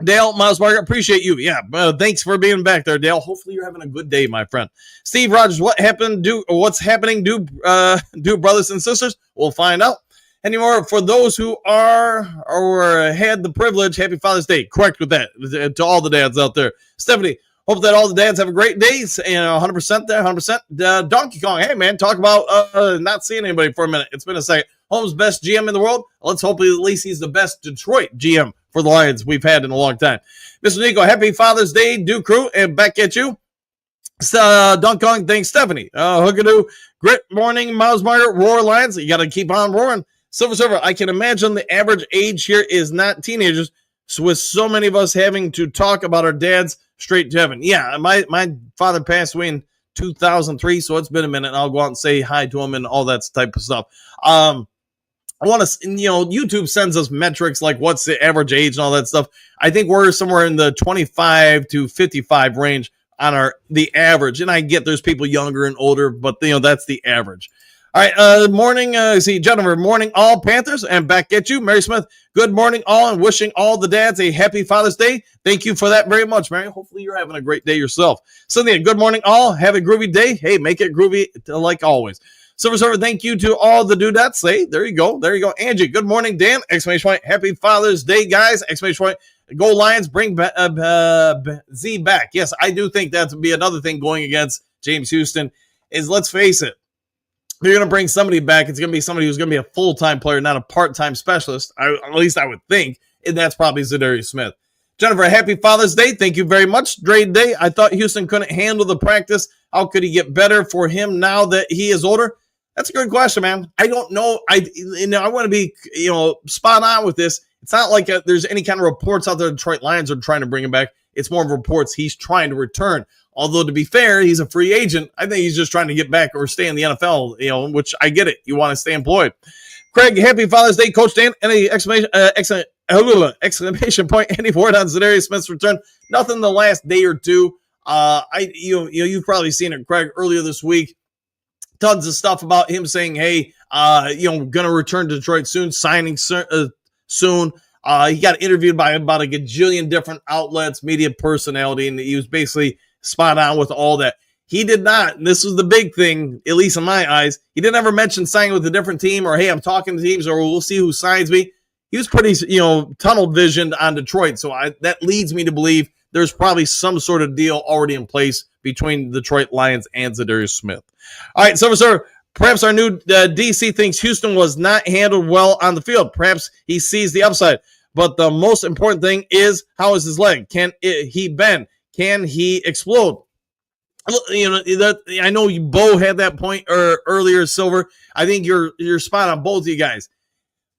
Dale, Miles Martin, appreciate you. Yeah, thanks for being back there, Dale. Hopefully you're having a good day, my friend. Steve Rogers, what's happening? Do brothers and sisters? We'll find out. Anymore, for those who are or had the privilege, happy Father's Day. Correct with that to all the dads out there. Stephanie, hope that all the dads have a great day. And 100% there, 100%. Donkey Kong, hey, man, talk about not seeing anybody for a minute. It's been a second. Holmes, best GM in the world. Let's hope at least he's the best Detroit GM for the Lions we've had in a long time. Mr. Nico, happy Father's Day, Duke Crew, and back at you. Donkey Kong, thanks, Stephanie. Hookadoo, Grit morning, Miles Margaret, Roar Lions. You got to keep on roaring. Silver Server, I can imagine the average age here is not teenagers, so with so many of us having to talk about our dads straight to heaven. Yeah, my father passed away in 2003, so it's been a minute, and I'll go out and say hi to him and all that type of stuff. I want to, YouTube sends us metrics like what's the average age and all that stuff. I think we're somewhere in the 25 to 55 range on the average, and I get there's people younger and older, but that's the average. All right, morning, Jennifer, morning all Panthers, and back at you, Mary Smith. Good morning all, and wishing all the dads a happy Father's Day. Thank you for that very much, Mary. Hopefully you're having a great day yourself. Cynthia, good morning all. Have a groovy day. Hey, make it groovy like always. Silver Server, thank you to all the dudettes. Say, there you go. Angie, good morning, Dan. Exclamation point. Happy Father's Day, guys. Exclamation point. Go Lions, bring Z back. Yes, I do think that would be another thing going against James Houston is, let's face it, they're going to bring somebody back. It's going to be somebody who's going to be a full-time player, not a part-time specialist. At least I would think. And that's probably Zadarius Smith. Jennifer, happy Father's Day. Thank you very much. Great day. I thought Houston couldn't handle the practice. How could he get better for him now that he is older? That's a good question, man. I don't know. I want to be, spot on with this. It's not like there's any kind of reports out there the Detroit Lions are trying to bring him back. It's more of reports he's trying to return. Although, to be fair, he's a free agent. I think he's just trying to get back or stay in the NFL, which I get it. You want to stay employed. Craig, happy Father's Day, Coach Dan. Any exclamation point, any word on Zadarius Smith's return? Nothing the last day or two. You've probably seen it, Craig, earlier this week. Tons of stuff about him saying, hey, going to return to Detroit soon, signing soon. He got interviewed by about a gajillion different outlets, media personality, and he was basically spot on with all that. He did not, and this was the big thing, at least in my eyes, he didn't ever mention signing with a different team or, hey, I'm talking to teams or we'll see who signs me. He was pretty, tunnel visioned on Detroit. So that leads me to believe there's probably some sort of deal already in place between the Detroit Lions and Zadarius Smith. All right, sir, perhaps our new DC thinks Houston was not handled well on the field. Perhaps he sees the upside. But the most important thing is, how is his leg? Can he bend? Can he explode? I know Bo had that point earlier, Silver. I think you're spot on, both of you guys.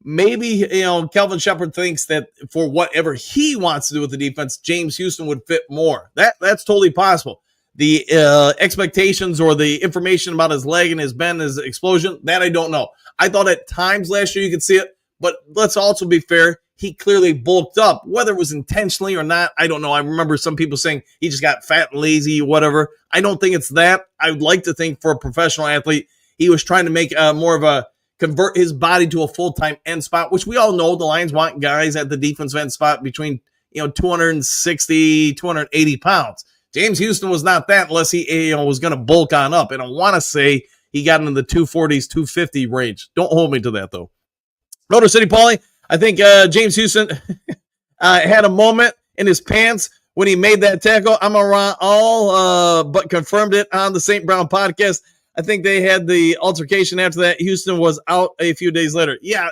Maybe, Kelvin Shepard thinks that for whatever he wants to do with the defense, James Houston would fit more. That's totally possible. The expectations or the information about his leg and his bend, his explosion, that I don't know. I thought at times last year you could see it, but let's also be fair. He clearly bulked up. Whether it was intentionally or not, I don't know. I remember some people saying he just got fat and lazy, whatever. I don't think it's that. I would like to think for a professional athlete, he was trying to make more of a convert his body to a full-time end spot, which we all know the Lions want guys at the defensive end spot between 260, 280 pounds. James Houston was not that unless he was going to bulk on up. And I want to say he got into the 240s, 250 range. Don't hold me to that, though. Motor City Paulie, I think James Houston had a moment in his pants when he made that tackle. I'm around all, but confirmed it on the St. Brown podcast. I think they had the altercation after that. Houston was out a few days later. Yeah,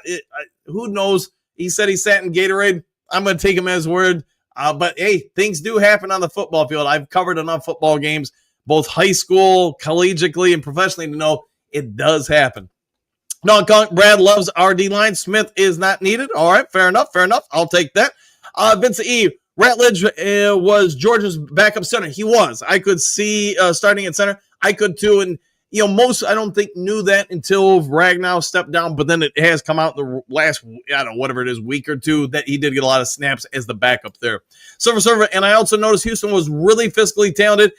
who knows? He said he sat in Gatorade. I'm going to take him as word. But, hey, things do happen on the football field. I've covered enough football games, both high school, collegiately, and professionally to know it does happen. No, Brad loves our D-line. Smith is not needed. All right, fair enough. I'll take that. Vincent E. Ratledge was Georgia's backup center. He was. I could see starting at center. I could too. And, most I don't think knew that until Ragnow stepped down. But then it has come out in the last, whatever it is, week or two that he did get a lot of snaps as the backup there. Silver. And I also noticed Houston was really physically talented.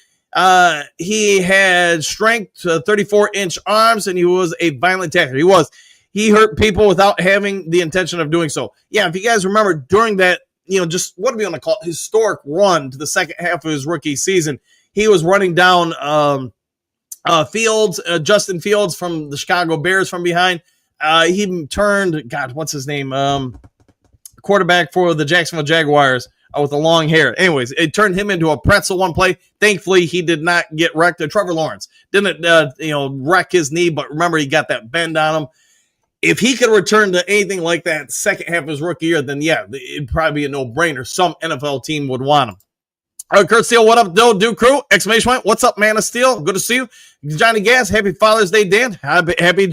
He had strength, 34-inch arms, and he was a violent tackler. He hurt people without having the intention of doing so. Yeah, if you guys remember during that, just what do we want to call it, historic run to the second half of his rookie season, he was running down Justin Fields from the Chicago Bears from behind. He turned, what's his name? Quarterback for the Jacksonville Jaguars. With the long hair. Anyways, it turned him into a pretzel one play. Thankfully, he did not get wrecked. Trevor Lawrence didn't, wreck his knee, but remember, he got that bend on him. If he could return to anything like that second half of his rookie year, then yeah, it'd probably be a no-brainer. Some NFL team would want him. Kurt Steele, what up, Dude Crew? Exclamation point. What's up, man of Steel? Good to see you. Johnny Gas, happy Father's Day, Dan. Happy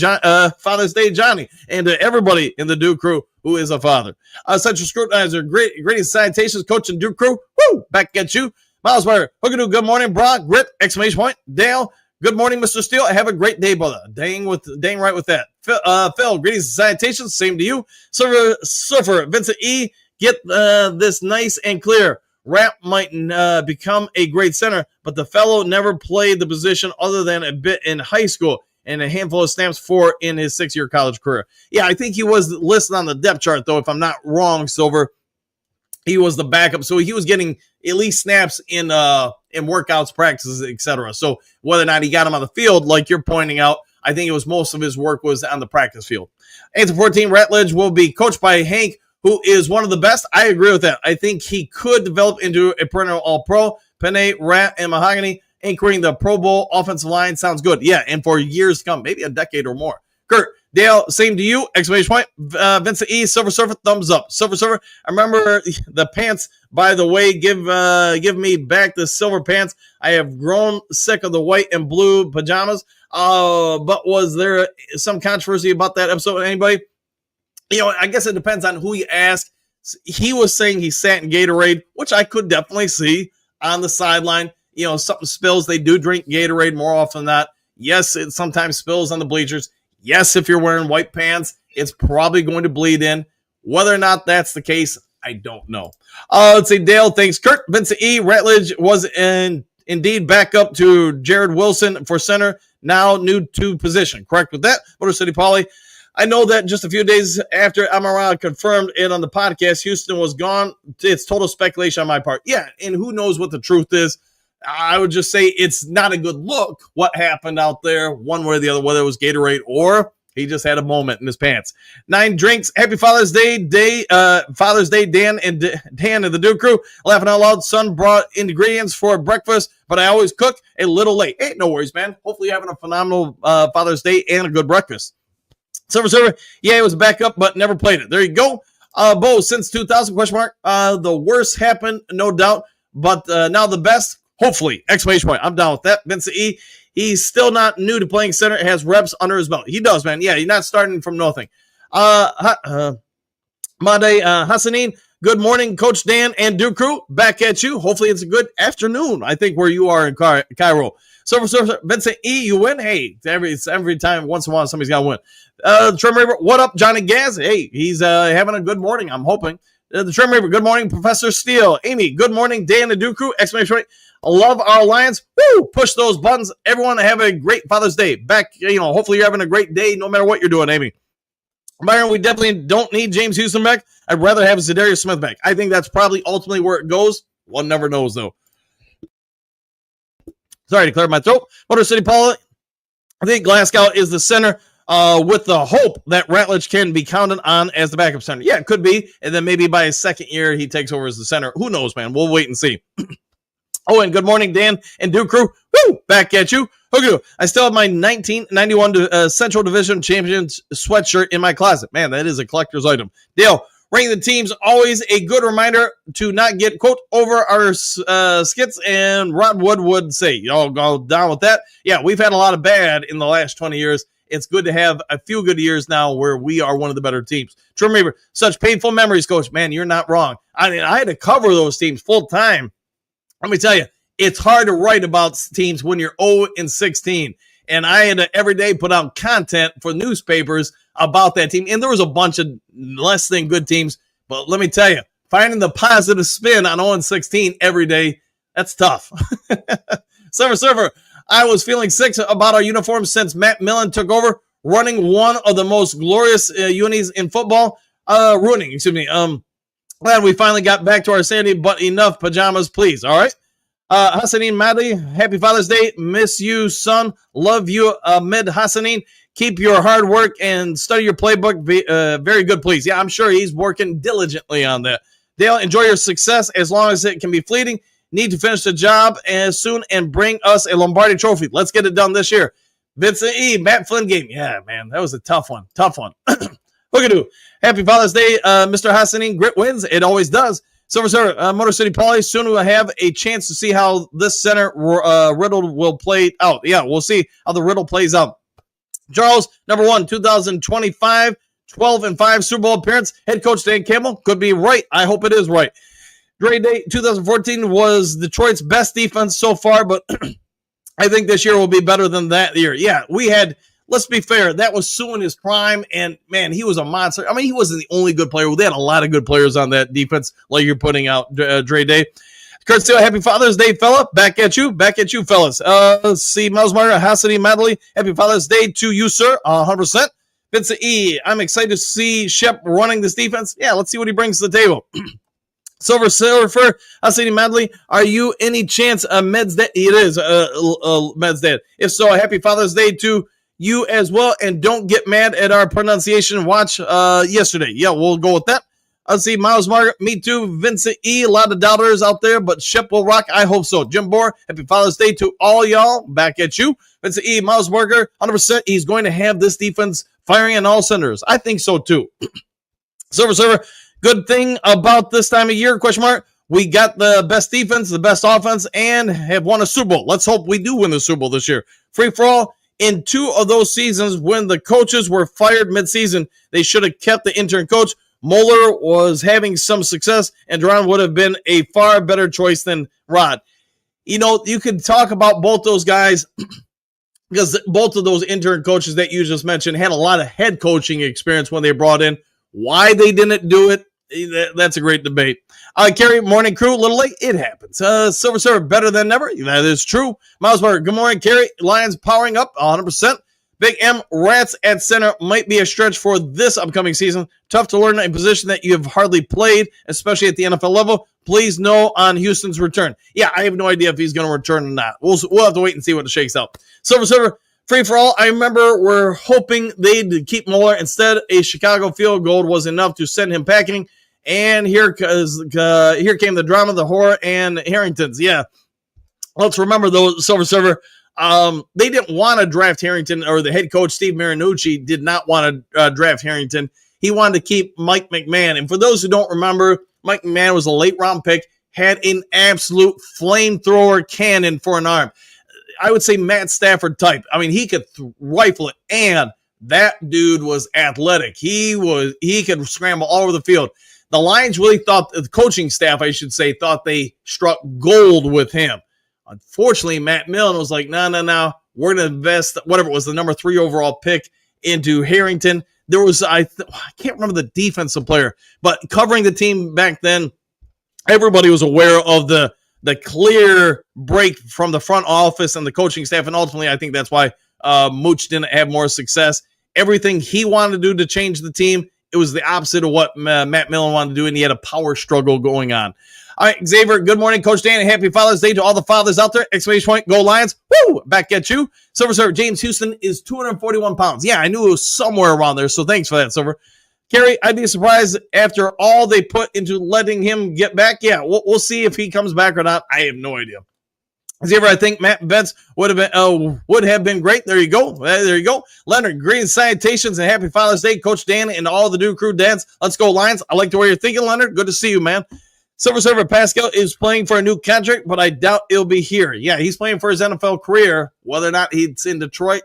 Father's Day, Johnny. And to everybody in the Dude Crew who is a father. Central Scrutinizer, greatest citations, coach and Dude Crew. Woo! Back at you. Miles Meyer, Hookadoo, good morning, Brock. Grit, exclamation point. Dale, good morning, Mr. Steele. Have a great day, brother. Dang right with that. Phil, greetings and citations. Same to you. Surfer, Vincent E., get this nice and clear. Rapp might become a great center, but the fellow never played the position other than a bit in high school and a handful of snaps in his 6-year college career. Yeah, I think he was listed on the depth chart, though, if I'm not wrong, Silver. He was the backup, so he was getting at least snaps in workouts, practices, etc. So whether or not he got him on the field, like you're pointing out, I think it was most of his work was on the practice field. 8-14, Ratledge will be coached by Hank, who is one of the best. I agree with that. I think he could develop into a perennial All-Pro. Panay, Rat, and Mahogany anchoring the Pro Bowl offensive line sounds good. Yeah, and for years to come, maybe a decade or more. Kurt, Dale, same to you. Exclamation point. Vincent E, Silver Surfer, thumbs up. Silver Surfer, I remember the pants, by the way. Give me back the silver pants. I have grown sick of the white and blue pajamas. But was there some controversy about that episode? Anybody? You know, I guess it depends on who you ask. He was saying he sat in Gatorade, which I could definitely see on the sideline. You know, something spills. They do drink Gatorade more often than not. Yes, it sometimes spills on the bleachers. Yes, if you're wearing white pants, it's probably going to bleed in. Whether or not that's the case, I don't know. Let's see, Dale, thanks. Kurt, Vincent E. Ratledge was indeed back up to Jared Wilson for center, now new to position. Correct with that? Motor City Poly. I know that just a few days after Amaral confirmed it on the podcast, Houston was gone. It's total speculation on my part. Yeah, and who knows what the truth is. I would just say it's not a good look what happened out there, one way or the other, whether it was Gatorade or he just had a moment in his pants. 9 drinks. Happy Father's Day, Father's Day, Dan and the Duke Crew. Laughing out loud. Son brought ingredients for breakfast, but I always cook a little late. Hey, no worries, man. Hopefully you're having a phenomenal Father's Day and a good breakfast. Silver Server, yeah, it was a backup, but never played it. There you go. Bo, since 2000, question mark. The worst happened, no doubt, but now the best, hopefully, exclamation point. I'm down with that. Vincent E., he's still not new to playing center, has reps under his belt. He does, man. Yeah, he's not starting from nothing. Made Hassanin, good morning, Coach Dan and Duke Crew. Back at you. Hopefully it's a good afternoon, I think, where you are in Cairo. Silver, Vincent E., you win. Hey, every time, once in a while, somebody's got to win. Trim Reaper, what up, Johnny Gaz? Hey, he's having a good morning, I'm hoping. The Trim Reaper, good morning, Professor Steele. Amy, good morning, Dan and Duke Crew. Exclamation point. I love our Alliance. Woo! Push those buttons. Everyone have a great Father's Day. Back, hopefully you're having a great day no matter what you're doing, Amy. Byron, we definitely don't need James Houston back. I'd rather have Zadarius Smith back. I think that's probably ultimately where it goes. One never knows, though. Sorry to clear my throat. Motor City Paul, I think Glasgow is the center with the hope that Ratledge can be counted on as the backup center. Yeah, it could be. And then maybe by his second year, he takes over as the center. Who knows, man? We'll wait and see. Oh, and good morning, Dan and Duke Crew. Woo! Back at you. Okay, I still have my 1991 Central Division Champions sweatshirt in my closet. Man, that is a collector's item. Dale, ranking the teams, always a good reminder to not get, quote, over our skits, and Rod Wood would say, y'all go down with that. Yeah, we've had a lot of bad in the last 20 years. It's good to have a few good years now where we are one of the better teams. Trim Reaper, such painful memories, Coach. Man, you're not wrong. I mean, I had to cover those teams full time. Let me tell you, it's hard to write about teams when you're 0-16. And I had to every day put out content for newspapers about that team. And there was a bunch of less than good teams. But let me tell you, finding the positive spin on 0-16 every day, that's tough. Server, I was feeling sick about our uniforms since Matt Millen took over, running one of the most glorious unis in football. Glad we finally got back to our sanity, but enough pajamas, please. All right. Hassanin Madli, happy Father's Day. Miss you, son. Love you, Ahmed Hassanin. Keep your hard work and study your playbook. Very good, please. Yeah, I'm sure he's working diligently on that. Dale, enjoy your success as long as it can be fleeting. Need to finish the job as soon and bring us a Lombardi trophy. Let's get it done this year. Vincent E., Matt Flynn game. Yeah, man, that was a tough one. Tough one. Look at you. Happy Father's Day, Mr. Hassanin. Grit wins. It always does. Silver Server, Motor City Paulie, soon we'll have a chance to see how this center riddle will play out. Yeah, we'll see how the riddle plays out. Charles, number 1, 2025, 12-5 Super Bowl appearance. Head coach Dan Campbell could be right. I hope it is right. Great day. 2014 was Detroit's best defense so far, but I think this year will be better than that year. Yeah, we had, let's be fair, that was Sue in his prime, and man, he was a monster. I mean, he wasn't the only good player. They had a lot of good players on that defense, like you're putting out, Dre Day. Kurt Steele, happy Father's Day, fella. Back at you, fellas. Let's see, Miles Martin, Hassity Medley, happy Father's Day to you, sir, 100%. Vincent E., I'm excited to see Shep running this defense. Yeah, let's see what he brings to the table. Silver Surfer, Hassity Medley, are you any chance Med's Dad? It is Med's Dad. If so, happy Father's Day to you as well, and don't get mad at our pronunciation. Watch yesterday. Yeah, we'll go with that. Let's see, Miles Margaret, me too. Vincent E., a lot of doubters out there, but Shep will rock. I hope so. Jim Bohr, happy Father's Day to all y'all. Back at you. Vincent E., Miles Margaret, 100%. He's going to have this defense firing on all cylinders. I think so too. Silver Server, good thing about this time of year, question mark, we got the best defense, the best offense, and have won a Super Bowl. Let's hope we do win the Super Bowl this year. Free for all. In 2 of those seasons, when the coaches were fired midseason, they should have kept the intern coach. Moeller was having some success, and Duran would have been a far better choice than Rod. You know, you could talk about both those guys because both of those intern coaches that you just mentioned had a lot of head coaching experience when they brought in. Why they didn't do it, that's a great debate. Kerry, morning crew, a little late. It happens. Silver Server, better than never. That is true. Miles Barker, good morning, Kerry. Lions powering up 100%. Big M, Rats at center might be a stretch for this upcoming season. Tough to learn a position that you have hardly played, especially at the NFL level. Please know on Houston's return. Yeah, I have no idea if he's going to return or not. We'll have to wait and see what it shakes out. Silver Server, free for all. I remember we're hoping they'd keep Moeller. Instead, a Chicago field goal was enough to send him packing. And here came the drama, the horror, and Harrington's. Yeah, let's remember those, Silver Server. They didn't want to draft Harrington, or the head coach, Steve Marinucci, did not want to draft Harrington. He wanted to keep Mike McMahon. And for those who don't remember, Mike McMahon was a late-round pick, had an absolute flamethrower cannon for an arm. I would say Matt Stafford type. I mean, he could rifle it, and that dude was athletic. He could scramble all over the field. The Lions really thought, the coaching staff, I should say, thought they struck gold with him. Unfortunately, Matt Millen was like, no, we're going to invest, whatever it was, the number 3 overall pick into Harrington. There was, I can't remember the defensive player, but covering the team back then, everybody was aware of the clear break from the front office and the coaching staff, and ultimately, I think that's why Mooch didn't have more success. Everything he wanted to do to change the team, it was the opposite of what Matt Millen wanted to do, and he had a power struggle going on. All right, Xavier, good morning, Coach Dan, and happy Father's Day to all the fathers out there. Exclamation point, go Lions. Woo! Back at you. Silver Server, James Houston is 241 pounds. Yeah, I knew it was somewhere around there, so thanks for that, Silver. Kerry, I'd be surprised after all they put into letting him get back. Yeah, we'll see if he comes back or not. I have no idea. Xavier, I think Matt Betts would have been great. There you go. Leonard, green salutations and happy Father's Day, Coach Dan and all the new crew dads. Let's go Lions. I like the way you're thinking, Leonard. Good to see you, man. Silver Server Pascal is playing for a new contract, but I doubt he'll be here. Yeah, he's playing for his NFL career. Whether or not he's in Detroit,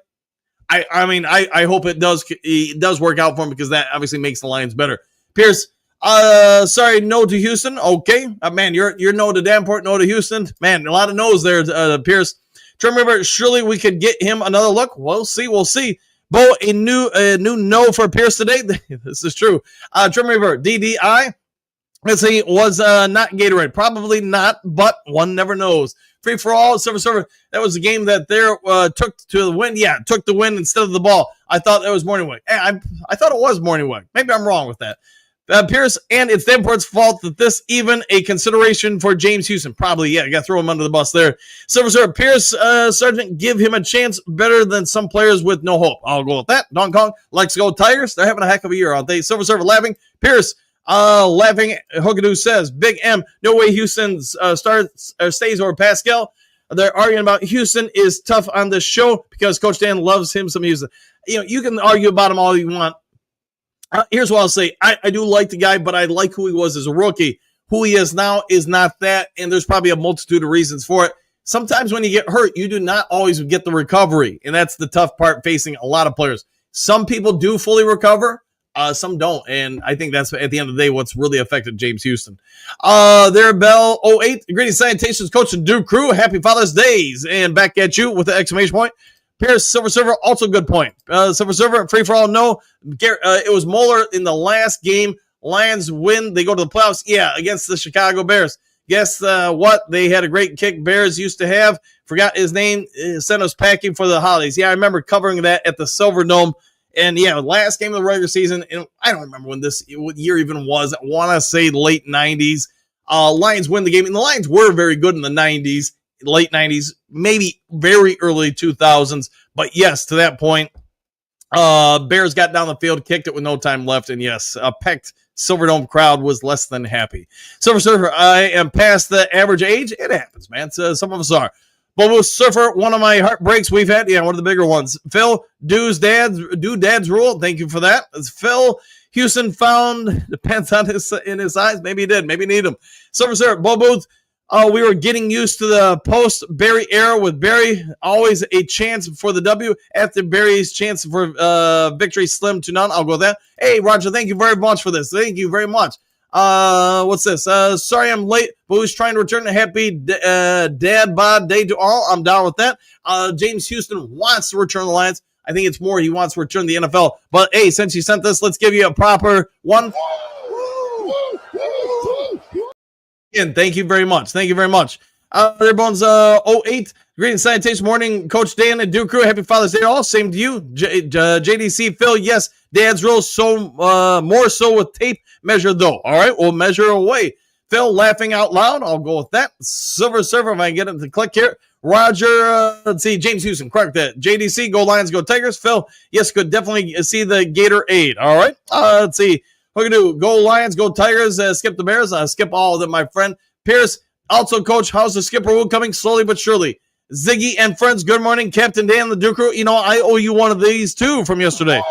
I hope it does work out for him, because that obviously makes the Lions better. Pierce, sorry, no to Houston. Okay, man, you're no to Davenport, no to Houston. Man, a lot of no's there, Pierce. Trim River, surely we could get him another look. We'll see. Bo, a new no for Pierce today. This is true. Trim River, DDI. Let's see, was not Gatorade. Probably not, but one never knows. Free for all, Silver Server. That was the game that took to the win. Yeah, took the win instead of the ball. I thought that was Morning Wing. I thought it was Morning Wing. Maybe I'm wrong with that. Pierce, and it's Davenport's fault that this even a consideration for James Houston. Probably, yeah, got to throw him under the bus there. Silver Server, Pierce, Sergeant, give him a chance better than some players with no hope. I'll go with that. Don Kong, let's go Tigers. They're having a heck of a year, aren't they? Silver Server laughing. Pierce, laughing, Hogadoo says, Big M, no way Houston stays over Pascal. They're arguing about Houston is tough on this show because Coach Dan loves him some Houston. You know, you can argue about him all you want. Here's what I'll say. I do like the guy, but I like who he was as a rookie. Who he is now is not that, and there's probably a multitude of reasons for it. Sometimes when you get hurt, you do not always get the recovery, and that's the tough part facing a lot of players. Some people do fully recover, some don't, and I think that's at the end of the day what's really affected James Houston. There, Bell 08, greetings, salutations, Coach and Duke crew. Happy Father's Days, and back at you with the exclamation point. Pierce, Silver Server, also good point. Silver Server, free for all, no. It was Moeller in the last game. Lions win. They go to the playoffs. Yeah, against the Chicago Bears. Guess what? They had a great kick Bears used to have. Forgot his name. Sent us packing for the holidays. Yeah, I remember covering that at the Silver Dome. And yeah, last game of the regular season. And I don't remember what year even was. I want to say late 90s. Lions win the game. And the Lions were very good in the 90s, late 90s, maybe very early 2000s. But yes, to that point, Bears got down the field, kicked it with no time left. And yes, a packed Silverdome crowd was less than happy. Silver Surfer, I am past the average age. It happens, man. So some of us are. Bobo Surfer, one of my heartbreaks we've had. Yeah, one of the bigger ones. Phil, do dad's rule. Thank you for that. It's Phil Houston found, depends on in his eyes. Maybe he did. Maybe need him. Silver Surfer, Bobo, we were getting used to the post-Barry era with Barry. Always a chance for the W. After Barry's chance for victory slim to none. I'll go there. Hey, Roger, thank you very much for this. Thank you very much. What's this? Sorry I'm late, but who's trying to return a happy dad bod day to all. I'm down with that. James Houston wants to return the Lions. I think it's more he wants to return the NFL. But hey, since you sent this, let's give you a proper one. And thank you very much. Thank you very much. There Bones 08. Greetings, sanitation morning, Coach Dan and Duke crew. Happy Father's Day all. Same to you. JDC Phil, yes, dad's rules so more so with tape measure though. All right, we'll measure away. Phil laughing out loud. I'll go with that. Silver Server, if I can get him to click here. Roger, let's see, James Houston, correct that. JDC, go Lions, go Tigers. Phil, yes, could definitely see the Gator aid. All right, let's see. What can we do? Go Lions, go Tigers, skip the Bears. Skip all of them, my friend. Pierce, also, Coach, how's the skipper rule coming? Slowly but surely. Ziggy and friends, good morning. Captain Dan, the Duke crew. You know, I owe you one of these, too, from yesterday.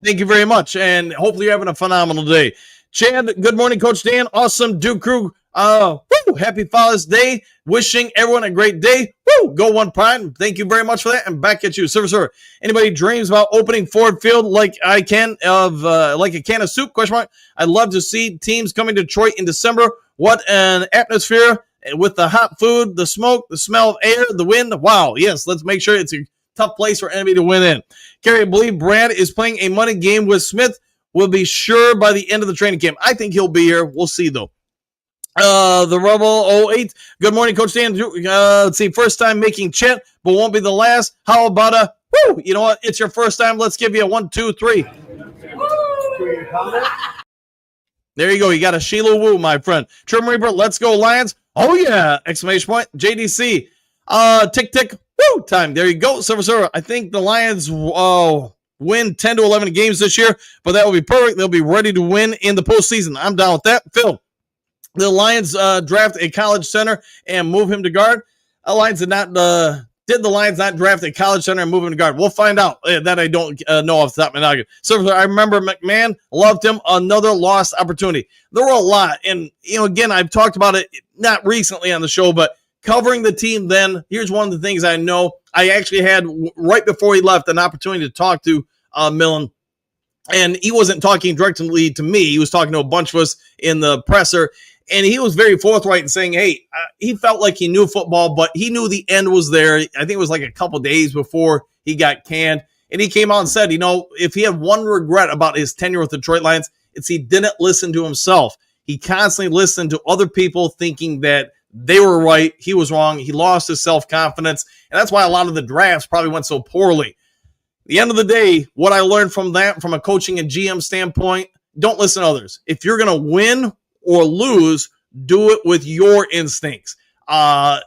Thank you very much, and hopefully you're having a phenomenal day. Chad, good morning, Coach Dan. Awesome Duke crew. Happy Father's Day. Wishing everyone a great day. Woo! Go One Pride. Thank you very much for that. And back at you, sir. Anybody dreams about opening Ford Field like I can like a can of soup? Question mark. I'd love to see teams coming to Detroit in December. What an atmosphere with the hot food, the smoke, the smell of air, the wind. Wow. Yes, let's make sure it's a tough place for anybody to win in. Kerry, I believe Brad is playing a money game with Smith. We'll be sure by the end of the training camp. I think he'll be here. We'll see, though. The Rebel 08. Good morning, Coach Dan. Let's see. First time making chat, but won't be the last. How about a woo? You know what? It's your first time. Let's give you a 1, 2, 3. There you go. You got a Sheila Woo, my friend. Trim Reaper, let's go, Lions. Oh, yeah. Exclamation point. JDC. Tick, tick. Woo. Time. There you go. Silver. I think the Lions win 10 to 11 games this year, but that will be perfect. They'll be ready to win in the postseason. I'm down with that. Phil. The Lions draft a college center and move him to guard. The Lions did the Lions not draft a college center and move him to guard? We'll find out. That I don't know off the top of my noggin. So I remember McMahon, loved him. Another lost opportunity. There were a lot. And, again, I've talked about it not recently on the show, but covering the team then, here's one of the things I know. I actually had, right before he left, an opportunity to talk to Millen. And he wasn't talking directly to me. He was talking to a bunch of us in the presser. And he was very forthright in saying, hey, he felt like he knew football, but he knew the end was there. I think it was like a couple days before he got canned. And he came out and said, if he had one regret about his tenure with the Detroit Lions, it's he didn't listen to himself. He constantly listened to other people thinking that they were right. He was wrong. He lost his self-confidence. And that's why a lot of the drafts probably went so poorly. At the end of the day, what I learned from that, from a coaching and GM standpoint, don't listen to others. If you're going to win or lose, do it with your instincts. I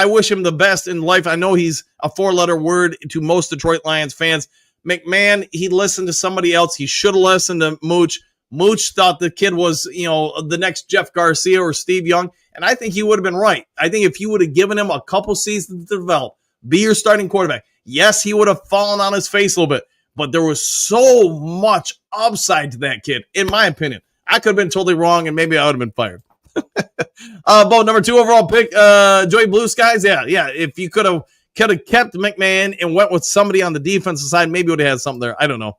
wish him the best in life. I know he's a 4-letter word to most Detroit Lions fans. McMahon, he listened to somebody else. He should have listened to Mooch. Mooch thought the kid was, the next Jeff Garcia or Steve Young, and I think he would have been right. I think if you would have given him a couple seasons to develop, be your starting quarterback, yes, he would have fallen on his face a little bit, but there was so much upside to that kid, in my opinion. I could have been totally wrong, and maybe I would have been fired. Bo, number 2 overall pick, Joey Blue Skies. Yeah. If you could have kept McMahon and went with somebody on the defensive side, maybe would have had something there. I don't know.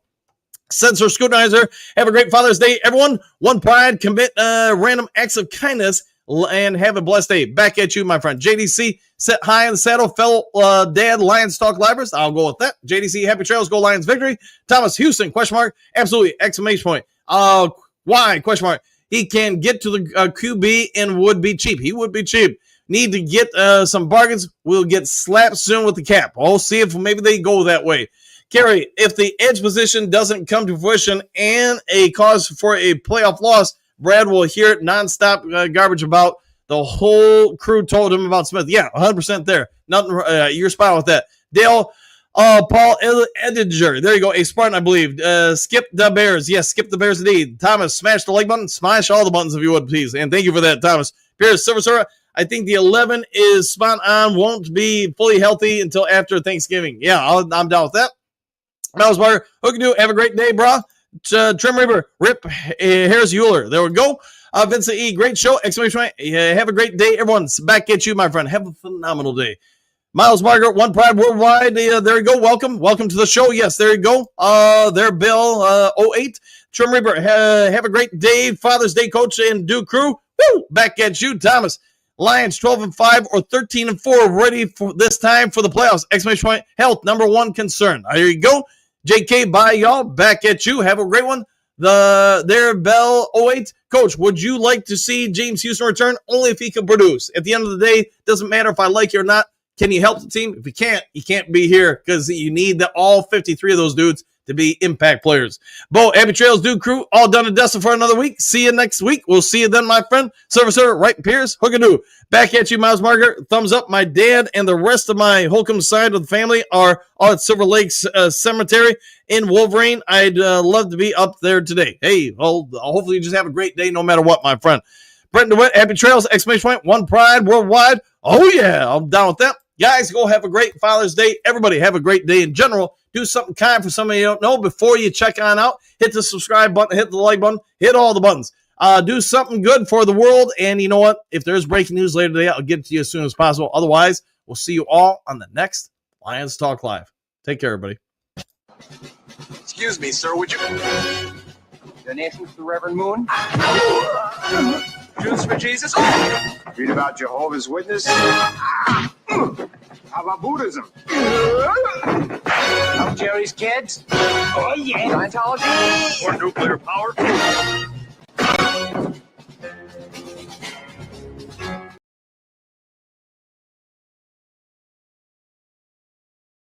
Sensor Scrutinizer, have a great Father's Day, everyone. One pride, commit random acts of kindness, and have a blessed day. Back at you, my friend. JDC, set high in the saddle, fellow dad, Lions Talk Livers. I'll go with that. JDC, happy trails, go Lions victory. Thomas Houston, question mark, absolutely, exclamation point. Why, question mark. He can get to the QB and would be cheap. He would be cheap. Need to get some bargains. We'll get slapped soon with the cap. I'll see if maybe they go that way. Kerry, if the edge position doesn't come to fruition and a cause for a playoff loss, Brad will hear it nonstop garbage about the whole crew told him about Smith. Yeah, 100% there. Nothing. You're spot on with that. Dale, Paul Edinger. There you go. A Spartan, I believe. Skip the Bears. Yes, skip the Bears indeed. Thomas, smash the like button. Smash all the buttons if you would, please. And thank you for that, Thomas. Pierce, Silver Sora. I think the 11 is spot on. Won't be fully healthy until after Thanksgiving. Yeah, I'm down with that. Miles Barker, hook do. Have a great day, brah. Trim Reaper, Rip, Harris Euler. There we go. Vincent E, great show. Exclamation point. Have a great day. Everyone's back at you, my friend. Have a phenomenal day. Miles Margaret, One Pride Worldwide. There you go. Welcome to the show. Yes, there you go. There, Bill 08. Trim Reaper, have a great day. Father's Day, Coach and Duke Crew. Woo! Back at you, Thomas. Lions 12-5 or 13-4, ready for this time for the playoffs. Exclamation point. Health, number 1 concern. There you go. JK, bye, y'all. Back at you. Have a great one. There, Bell 08. Coach, would you like to see James Houston return? Only if he can produce. At the end of the day, doesn't matter if I like you or not. Can you help the team? If you can't be here because you need all 53 of those dudes to be impact players. Bo, Abbey Trails, Dude Crew, all done and dusted for another week. See you next week. We'll see you then, my friend. Server, right, Pierce, hook-a-doo. Back at you, Miles Margaret. Thumbs up. My dad and the rest of my Holcomb side of the family are all at Silver Lakes Cemetery in Wolverine. I'd love to be up there today. Hey, well, hopefully you just have a great day no matter what, my friend. Brent DeWitt, Happy Trails, exclamation point, One Pride Worldwide. Oh, yeah, I'm down with that. Guys, go have a great Father's Day. Everybody have a great day in general. Do something kind for somebody you don't know before you check on out. Hit the subscribe button, hit the like button, hit all the buttons. Do something good for the world. And you know what? If there's breaking news later today, I'll get it to you as soon as possible. Otherwise, we'll see you all on the next Lions Talk Live. Take care, everybody. Excuse me, sir, would you... Donations to the Reverend Moon? Juice for Jesus? Read about Jehovah's Witness? How about Buddhism? Help Jerry's kids? Oh, yeah. Scientology? Or nuclear power?